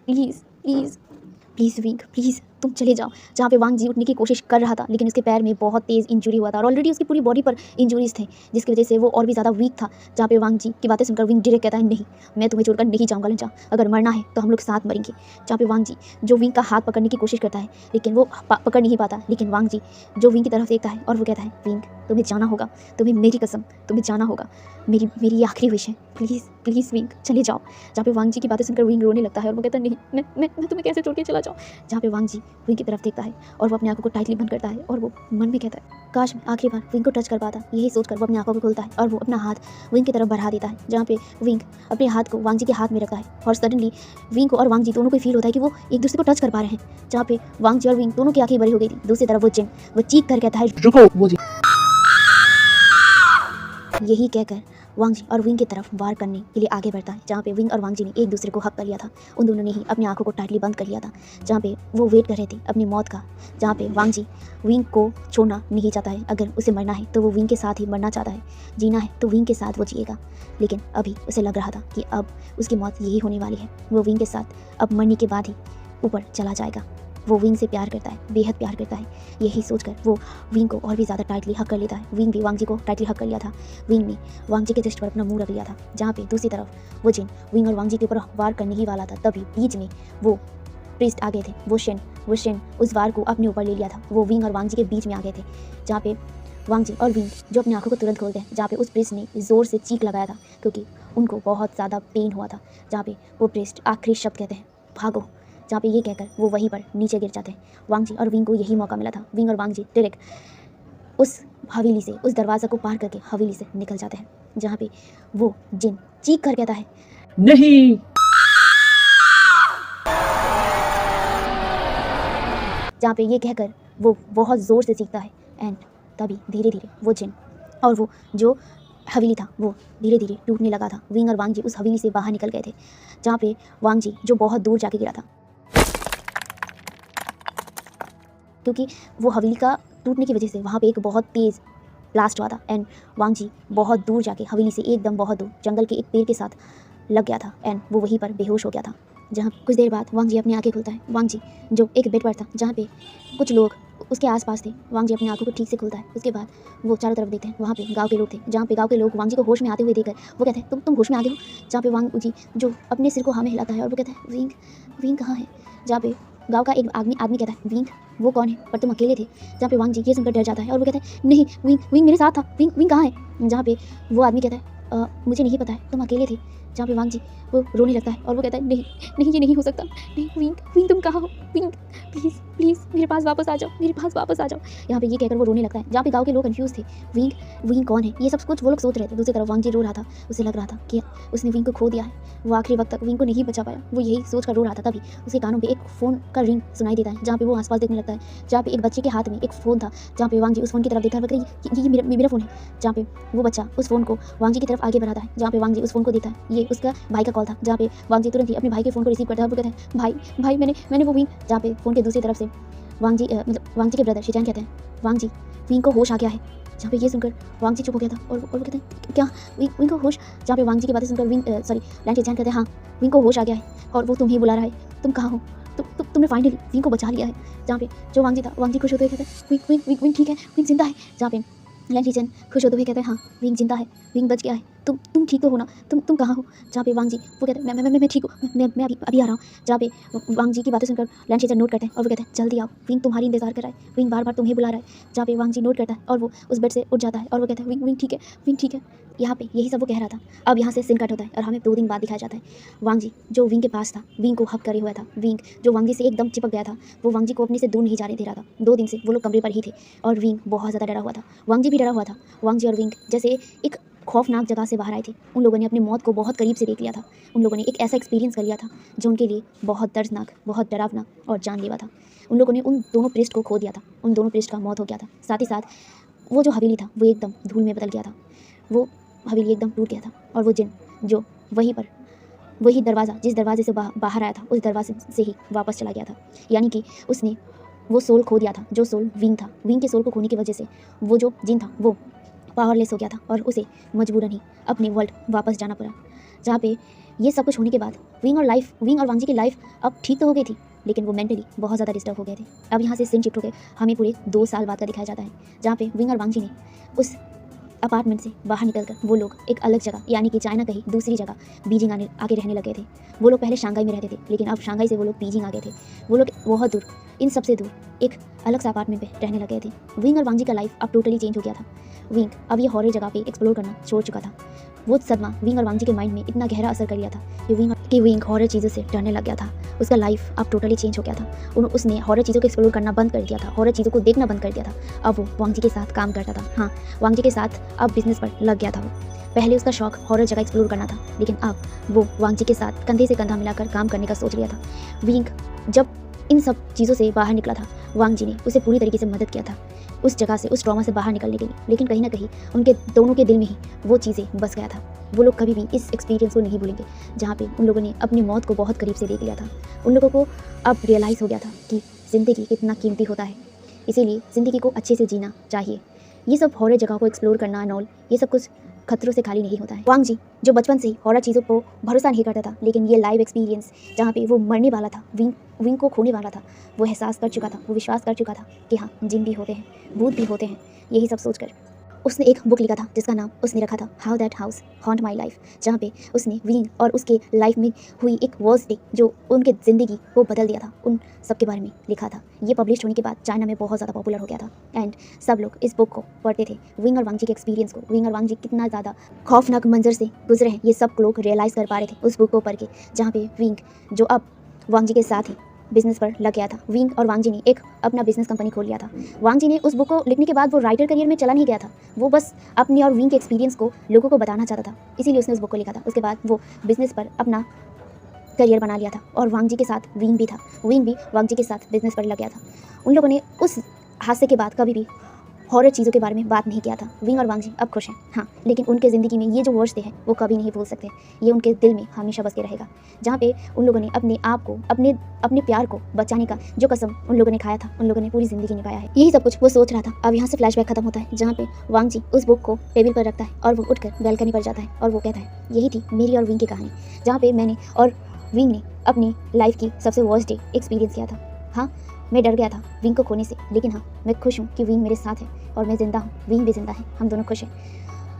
[SPEAKER 1] विंग प्लीज़ तुम चले जाओ। जहाँ पे वांग जी उठने की कोशिश कर रहा था, लेकिन उसके पैर में बहुत तेज़ इंजरी हुआ था और ऑलरेडी उसकी पूरी बॉडी पर इंजरीज थे, जिसकी वजह से वो और भी ज़्यादा वीक था। जहाँ पे वांग जी की बातें सुनकर विंग डायरेक्ट कहता है नहीं मैं तुम्हें छोड़कर नहीं जाऊँगा लंजा, अगर मरना है तो हम लोग साथ मरेंगे। जहाँ पे वांग जी जो विंग का हाथ पकड़ने की कोशिश करता है, लेकिन वो पकड़ नहीं पाता, लेकिन वांग जी जो विंग की तरफ देखता है और वो कहता है विंग तुम्हें जाना होगा, तुम्हें मेरी कसम तुम्हें जाना होगा, मेरी आखिरी विश है, प्लीज़ विंग चले जाओ। जहाँ पे वांग जी की बातें सुनकर विंग रोने लगता है और वो कहता है नहीं मैं तुम्हें कैसे छोड़ के चला जाऊँ। जहाँ पे वांग जी विंग की तरफ देखता है और वो अपनी आंखों को टाइटली बंद करता है और वो मन में कहता है काश मैं आखिरी बार विंग को टच कर पाता। यही सोचकर वो अपनी आंखों को खोलता है और वो अपना हाथ विंग की तरफ बढ़ा देता है, जहाँ पे विंग अपने हाथ को वांग जी के हाथ में रखता है और सडनली विंग को और वांग जी दोनों को फील होता है कि वो एक दूसरे को टच कर पा रहे हैं, जहाँ पे वांग जी और विंग दोनों की आंखें बड़ी हो गई थी। दूसरी तरफ वो जिन वो चीख कर कहता है
[SPEAKER 3] रुको। वो जी
[SPEAKER 1] यही कहकर वांग जी और विंग की तरफ वार करने के लिए आगे बढ़ता है, जहाँ पे विंग और वांग जी ने एक दूसरे को हक कर लिया था। उन दोनों ने ही अपनी आंखों को टाइटली बंद कर लिया था, जहाँ पे वो वेट कर रहे थे अपनी मौत का, जहाँ पे वांग जी विंग को छोड़ना नहीं चाहता है। अगर उसे मरना है तो वो विंग के साथ ही मरना चाहता है, जीना है तो विंग के साथ वो जिएगा। लेकिन अभी उसे लग रहा था कि अब उसकी मौत यही होने वाली है, वो विंग के साथ अब मरने के बाद ही ऊपर चला जाएगा। वो विंग से प्यार करता है, बेहद प्यार करता है। यही सोचकर वो विंग को और भी ज़्यादा टाइटली हक कर लेता है। विंग भी वांग जी को टाइटली हक कर लिया था। विंग ने वांग जी के चेस्ट पर अपना मुंह रख लिया था, जहाँ पे दूसरी तरफ वो जिन विंग और वांग जी के ऊपर वार करने ही वाला था। तभी बीच में वो प्रीस्ट आ गए थे। वो शेन उस वार को अपने ऊपर ले लिया था। वो विंग और वांग जी के बीच में आ गए थे, जहाँ पे वांग जी और विंग जो अपनी आंखों को तुरंत खोलते हैं, जहाँ पे उस प्रीस्ट ने ज़ोर से चीख लगाया था क्योंकि उनको बहुत ज़्यादा पेन हुआ था। जहाँ पे वो प्रीस्ट आखिरी शब्द कहते हैं भागो, जहाँ पे ये कहकर वो वहीं पर नीचे गिर जाते हैं। वांग जी और विंग को यही मौका मिला था। विंग और वांग जी डायरेक्ट उस हवेली से, उस दरवाज़ा को पार करके हवेली से निकल जाते हैं, जहाँ पे वो जिन चीख कर कहता है
[SPEAKER 3] नहीं।
[SPEAKER 1] जहाँ पे ये कहकर वो बहुत ज़ोर से चीखता है। एंड तभी धीरे धीरे वो जिन और वो जो हवेली था वो धीरे धीरे टूटने लगा था। विंग और वांग जी उस हवेली से बाहर निकल गए थे, जहाँ पे वांग जी जो बहुत दूर जाके गिरा था, क्योंकि वो हवेली का टूटने की वजह से वहाँ पे एक बहुत तेज़ ब्लास्ट हुआ था। एंड वांग जी बहुत दूर जाके हवेली से एकदम बहुत दूर जंगल के एक पेड़ के साथ लग गया था एंड वो वहीं पर बेहोश हो गया था। जहाँ कुछ देर बाद वांग जी अपनी आंखें खुलता है। वांग जी जो एक बेड पर था, जहाँ पे कुछ लोग उसके आसपास थे। वांग जी अपनी आंखों को ठीक से खुलता है। उसके बाद वो चारों तरफ देखते हैं, वहाँ पे गांव के लोग थे, जहाँ पे गांव के लोग वांग जी को होश में आते हुए देखकर वो कहते हैं तुम होश में आ गए हो। जहाँ पे वांग जी जो अपने सिर को हाँ में हिलाता है और वो कहता है विंग कहाँ है। जहाँ पे गाँव का एक आदमी कहता है विंग वो कौन है, पर तुम अकेले थे। जहाँ पे वांग जी ये सुनकर डर जाता है और वो कहता है नहीं विंग मेरे साथ था, विंग कहाँ है। जहाँ पे वो आदमी कहता है मुझे नहीं पता है, तुम अकेले थे। जहाँ पे वांग जी वो रोने लगता है और वो कहता है नहीं ये नहीं हो सकता, नहीं विंग तुम कहाँ हो, विंग प्लीज़ मेरे पास वापस आ जाओ। यहाँ पे ये कहकर वो रोने लगता है। जहाँ पे गाँव के लोग कंफ्यूज थे, विंग कौन है, ये सब कुछ वो लोग सोच रहे थे। दूसरी तरफ वांग जी रो रहा था। उसे लग रहा था कि उसने विंग को खो दिया है, वो आखिरी वक्त तक विंग को नहीं बचा पाया। वो यही सोच कर रो रहा था। तभी उसके कानों पे एक फ़ोन का रिंग सुनाई देता है, जहाँ पे वो आसपास देखने लगता है, जहाँ पे एक बच्चे के हाथ में एक फ़ोन था। जहाँ पे वांग जी उस फ़ोन की तरफ देखता है, ये मेरा फ़ोन है। जहाँ पे वो बच्चा उस फ़ोन को वांग जी की तरफ आगे बढ़ाता है, जहाँ पे वांग जी उस फ़ोन को देखता है, ये उसका भाई का कॉल था। जहाँ पे वांग जी तुरंत ही अपने भाई के फ़ोन को रिसीव करता है और वो कहता है भाई मैंने वो विंग। जहाँ पे फ़ोन के दूसरी तरफ से वांग जी के ब्रदर शिजान कहते हैं वांग जी विंग को होश आ गया है। जहाँ पे ये सुनकर वांग जी चुप हो गया था और वो कहते हैं क्या विंग को होश। जहाँ पे वांग जी की बातें सुनकर लैंड शिजान कहते हैं हाँ विंग को होश आ गया है और वो तुम्हें बुला रहा है, तुम कहाँ हो, तुमने फाइनली विंग को बचा लिया है। जहाँ पे जो वांग जी था, वांग जी खुश होते हुए कहते हैं विंग ठीक है, विंग जिंदा है। जहाँ पे लैंड शिजान खुश होते हुए कहते हैं हाँ विंग जिंदा है, विंग बच गया है, तुम ठीक तो हो ना, तुम कहाँ हो। जहाँ पे वांग जी वो कहते हैं मैं ठीक हूँ, मैं अभी आ रहा हूँ। जहाँ पे वांग जी की बातें सुनकर लैंड शिजान नोट करते हैं और वो कहते हैं जल्दी आओ, विंग तुम्हारी इंतजार कर रहा है, विंग बार तुम्हें बुला रहा है। जहाँ पे वांग जी नोट करता है और वो उस बेड से उठ जाता है और वो कहता है विंग ठीक है। यहाँ पे यही सब वो कह रहा था। अब यहाँ से सीन कट होता है और हमें 2 दिन बाद दिखाया जाता है वांग जी जो विंग के पास था, विंग को हक करे हुआ था। विंग जो वांग जी से एकदम चिपक गया था, वो वांग जी को अपने से दूर नहीं जाने दे रहा था। 2 दिन से वो लोग कमरे पर ही थे और विंग बहुत ज़्यादा डरा हुआ था। वांग जी भी डरा हुआ था। वांग जी और विंग जैसे एक खौफनाक जगह से बाहर आए थे। उन लोगों ने अपनी मौत को बहुत करीब से देख लिया था। उन लोगों ने एक ऐसा एक्सपीरियंस कर लिया था जो उनके लिए बहुत दर्दनाक, बहुत डरावना और जानलेवा था। उन लोगों ने उन दोनों प्रीस्ट को खो दिया था। उन दोनों प्रीस्ट का मौत हो गया था। साथ ही साथ वो जो हवेली था वो एकदम धूल में बदल गया था। वो हवेली एकदम टूट गया था और वो जिन जो वही दरवाज़ा जिस दरवाजे से बाहर आया था, उस दरवाजे से ही वापस चला गया था। यानी कि उसने वो सोल खो दिया था, जो सोल विंग था। विंग के सोल को खोने की वजह से वो जो जिन था वो पावरलेस हो गया था और उसे मजबूरन ही अपने वर्ल्ड वापस जाना पड़ा। जहाँ पे ये सब कुछ होने के बाद विंग और वांग जी की लाइफ अब ठीक तो हो गई थी, लेकिन वो मेंटली बहुत ज़्यादा डिस्टर्ब हो गए थे। अब यहाँ से सीन शिफ्ट हो गए, हमें पूरे 2 साल बाद का दिखाया जाता है, जहाँ पे विंग और वांग जी ने उस अपार्टमेंट से बाहर निकलकर वो लोग एक अलग जगह, यानी कि चाइना कहीं दूसरी जगह बीजिंग आके रहने लगे थे। वो लोग पहले शंघाई में रहते थे, लेकिन अब शंघाई से वो लोग बीजिंग आ गए थे। वो लोग बहुत दूर, इन सबसे दूर एक अलग सा अपार्टमेंट में रहने लग गए थे। विंग और वांगजी का लाइफ अब टोटली चेंज हो गया था। विंग अब ये हॉरर जगह पे एक्सप्लोर करना छोड़ चुका था। वो सदमा विंग और वांगजी के माइंड में इतना गहरा असर कर लिया था कि विंग हॉरर चीज़ों से डरने लग गया था। उसका लाइफ अब टोटली चेंज हो गया था। उसने हॉरर चीज़ों को एक्सप्लोर करना बंद कर दिया था, हॉरर चीज़ों को देखना बंद कर दिया था। अब वो वांगजी के साथ काम करता था। हाँ, वांगजी के साथ अब बिजनेस पर लग गया था वो। पहले उसका शौक हॉरर जगह एक्सप्लोर करना था, लेकिन अब वो वांगजी के साथ कंधे से कंधा मिलाकर काम करने का सोच लिया था। विंग जब इन सब चीज़ों से बाहर निकला था, वांगजी ने उसे पूरी तरीके से मदद किया था उस जगह से, उस ट्रॉमा से बाहर निकलने के लिए। लेकिन कहीं ना कहीं उनके दोनों के दिल में ही वो चीज़ें बस गया था। वो लोग कभी भी इस एक्सपीरियंस को नहीं भूलेंगे जहाँ पे उन लोगों ने अपनी मौत को बहुत करीब से देख लिया था। उन लोगों को अब रियलाइज़ हो गया था कि ज़िंदगी कितना कीमती होता है, इसीलिए ज़िंदगी को अच्छे से जीना चाहिए। ये सब हॉरर जगह को एक्सप्लोर करना एंड ऑल, ये सब कुछ खतरों से खाली नहीं होता है। वांगजी जो बचपन से ही हॉरर चीज़ों को भरोसा नहीं करता था, लेकिन ये लाइव एक्सपीरियंस जहाँ पे वो मरने वाला था, विंग को खोने वाला था, वो एहसास कर चुका था, वो विश्वास कर चुका था कि हाँ, जिन भी होते हैं, भूत भी होते हैं। यही सब सोचकर उसने एक बुक लिखा था जिसका नाम उसने रखा था how that house haunt my life, जहाँ पे उसने विंग और उसके लाइफ में हुई एक वर्स्ट डे जो उनके ज़िंदगी को बदल दिया था, उन सब के बारे में लिखा था। ये पब्लिश होने के बाद चाइना में बहुत ज़्यादा पॉपुलर हो गया था एंड सब लोग इस बुक को पढ़ते थे। विंग और वांगजी के एक्सपीरियंस को, विंग और वांगजी कितना ज़्यादा खौफनाक मंजर से गुजरे हैं, ये सब लोग रियलाइज़ कर पा रहे थे उस बुक को पढ़ के, जहाँ पे विंग जो अब वांगजी के साथ ही बिजनेस पर लग गया था। विंग और वांगजी ने एक अपना बिजनेस कंपनी खोल लिया था। वांगजी ने उस बुक को लिखने के बाद वो राइटर करियर में चला नहीं गया था, वो बस अपनी और विंग के एक्सपीरियंस को लोगों को बताना चाहता था, इसीलिए उसने उस बुक को लिखा था। उसके बाद वो बिजनेस पर अपना करियर बना लिया था और वांगजी के साथ विंग भी था, विंग भी वांगजी के साथ बिजनेस पर लग गया था। उन लोगों ने उस हादसे के बाद कभी भी हॉरर चीज़ों के बारे में बात नहीं किया था। विंग और वांगजी अब खुश हैं, हाँ, लेकिन उनके ज़िंदगी में ये जो वर्ष थे हैं वो कभी नहीं भूल सकते। ये उनके दिल में हमेशा बस के रहेगा, जहाँ पे उन लोगों ने अपने आप को, अपने प्यार को बचाने का जो कसम उन लोगों ने खाया था, उन लोगों ने पूरी ज़िंदगी निभाया है। यही सब कुछ वो सोच रहा था। अब यहाँ से फ्लैशबैक खत्म होता है, जहाँ पे वांगजी उस बुक को टेबल पर रखता है और वो उठकर बैल्कनी पर जाता है और वो कहता है, यही थी मेरी और विंग की कहानी, जहाँ पे मैंने और विंग ने अपनी लाइफ की सबसे वर्स्ट डे एक्सपीरियंस किया था। हाँ, मैं डर गया था विंग को खोने से, लेकिन हाँ, मैं खुश हूँ कि विंग मेरे साथ है और मैं ज़िंदा हूँ, विंग भी ज़िंदा है, हम दोनों खुश हैं।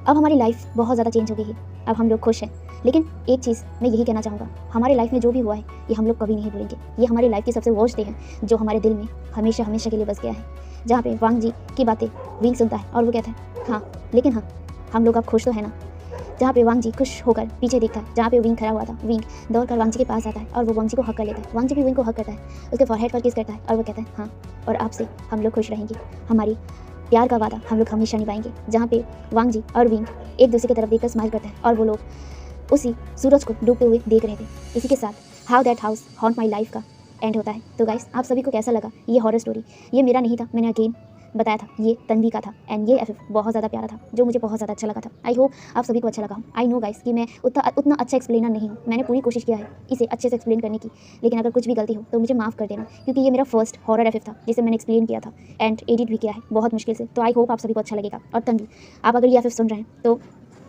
[SPEAKER 1] अब हमारी लाइफ बहुत ज़्यादा चेंज हो गई है, अब हम लोग खुश हैं। लेकिन एक चीज़ मैं यही कहना चाहूँगा, हमारे लाइफ में जो भी हुआ है ये हम लोग कभी नहीं भूलेंगे। ये हमारी लाइफ की सबसे वर्स्ट डे है जो हमारे दिल में हमेशा हमेशा के लिए बस गया है, जहाँ पे वांगजी की बातें विंग सुनता है और वो कहता है, हाँ, लेकिन हाँ, हम लोग अब खुश तो है ना। जहाँ पे वांगजी खुश होकर पीछे देखता है, जहाँ पे विंग खड़ा हुआ था, विंग दौड़कर वांगजी के पास आता है और वो वांगजी को हक कर लेता है। वांगजी भी विंग को हक करता है, उसके फॉरहेड पर किस करता है और वो कहता है, हाँ, और आपसे हम लोग खुश रहेंगे, हमारी प्यार का वादा हम लोग हमेशा निभाएंगे। जहाँ पे वांगजी और विंग एक दूसरे की तरफ देखकर स्माइल करता है और वो लोग उसी सूरज को डूबते हुए देख रहे थे। इसी के साथ how that house haunt my life का एंड होता है। तो गाइस, आप सभी को कैसा लगा ये हॉरर स्टोरी? ये मेरा नहीं था, मैंने अगेन बताया था, ये तन्वी का था एंड ये एफएफ बहुत ज़्यादा प्यारा था, जो मुझे बहुत ज़्यादा अच्छा लगा था। आई होप आप सभी को अच्छा लगा। आई नो गाइस कि मैं उतना अच्छा एक्सप्लेनर नहीं हूँ, मैंने पूरी कोशिश किया है इसे अच्छे से एक्सप्लेन करने की, लेकिन अगर कुछ भी गलती हो तो मुझे माफ़ कर देना, क्योंकि ये मेरा फर्स्ट हॉरर एफएफ था जिसे मैंने एक्सप्लेन किया था एंड एडिट भी किया है बहुत मुश्किल से। तो आई होप आप सभी को अच्छा लगेगा। और तन्वी, आप अगर ये एफएफ सुन रहे हैं तो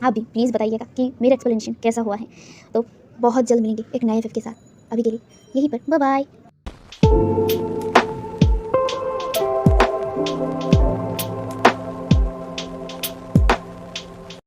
[SPEAKER 1] आप भी प्लीज़ बताइएगा कि मेरा एक्सप्लेनेशन कैसा हुआ है। तो बहुत जल्द मिलेंगे एक नए एफएफ के साथ, अभी के लिए यहीं पर, बाय बाय।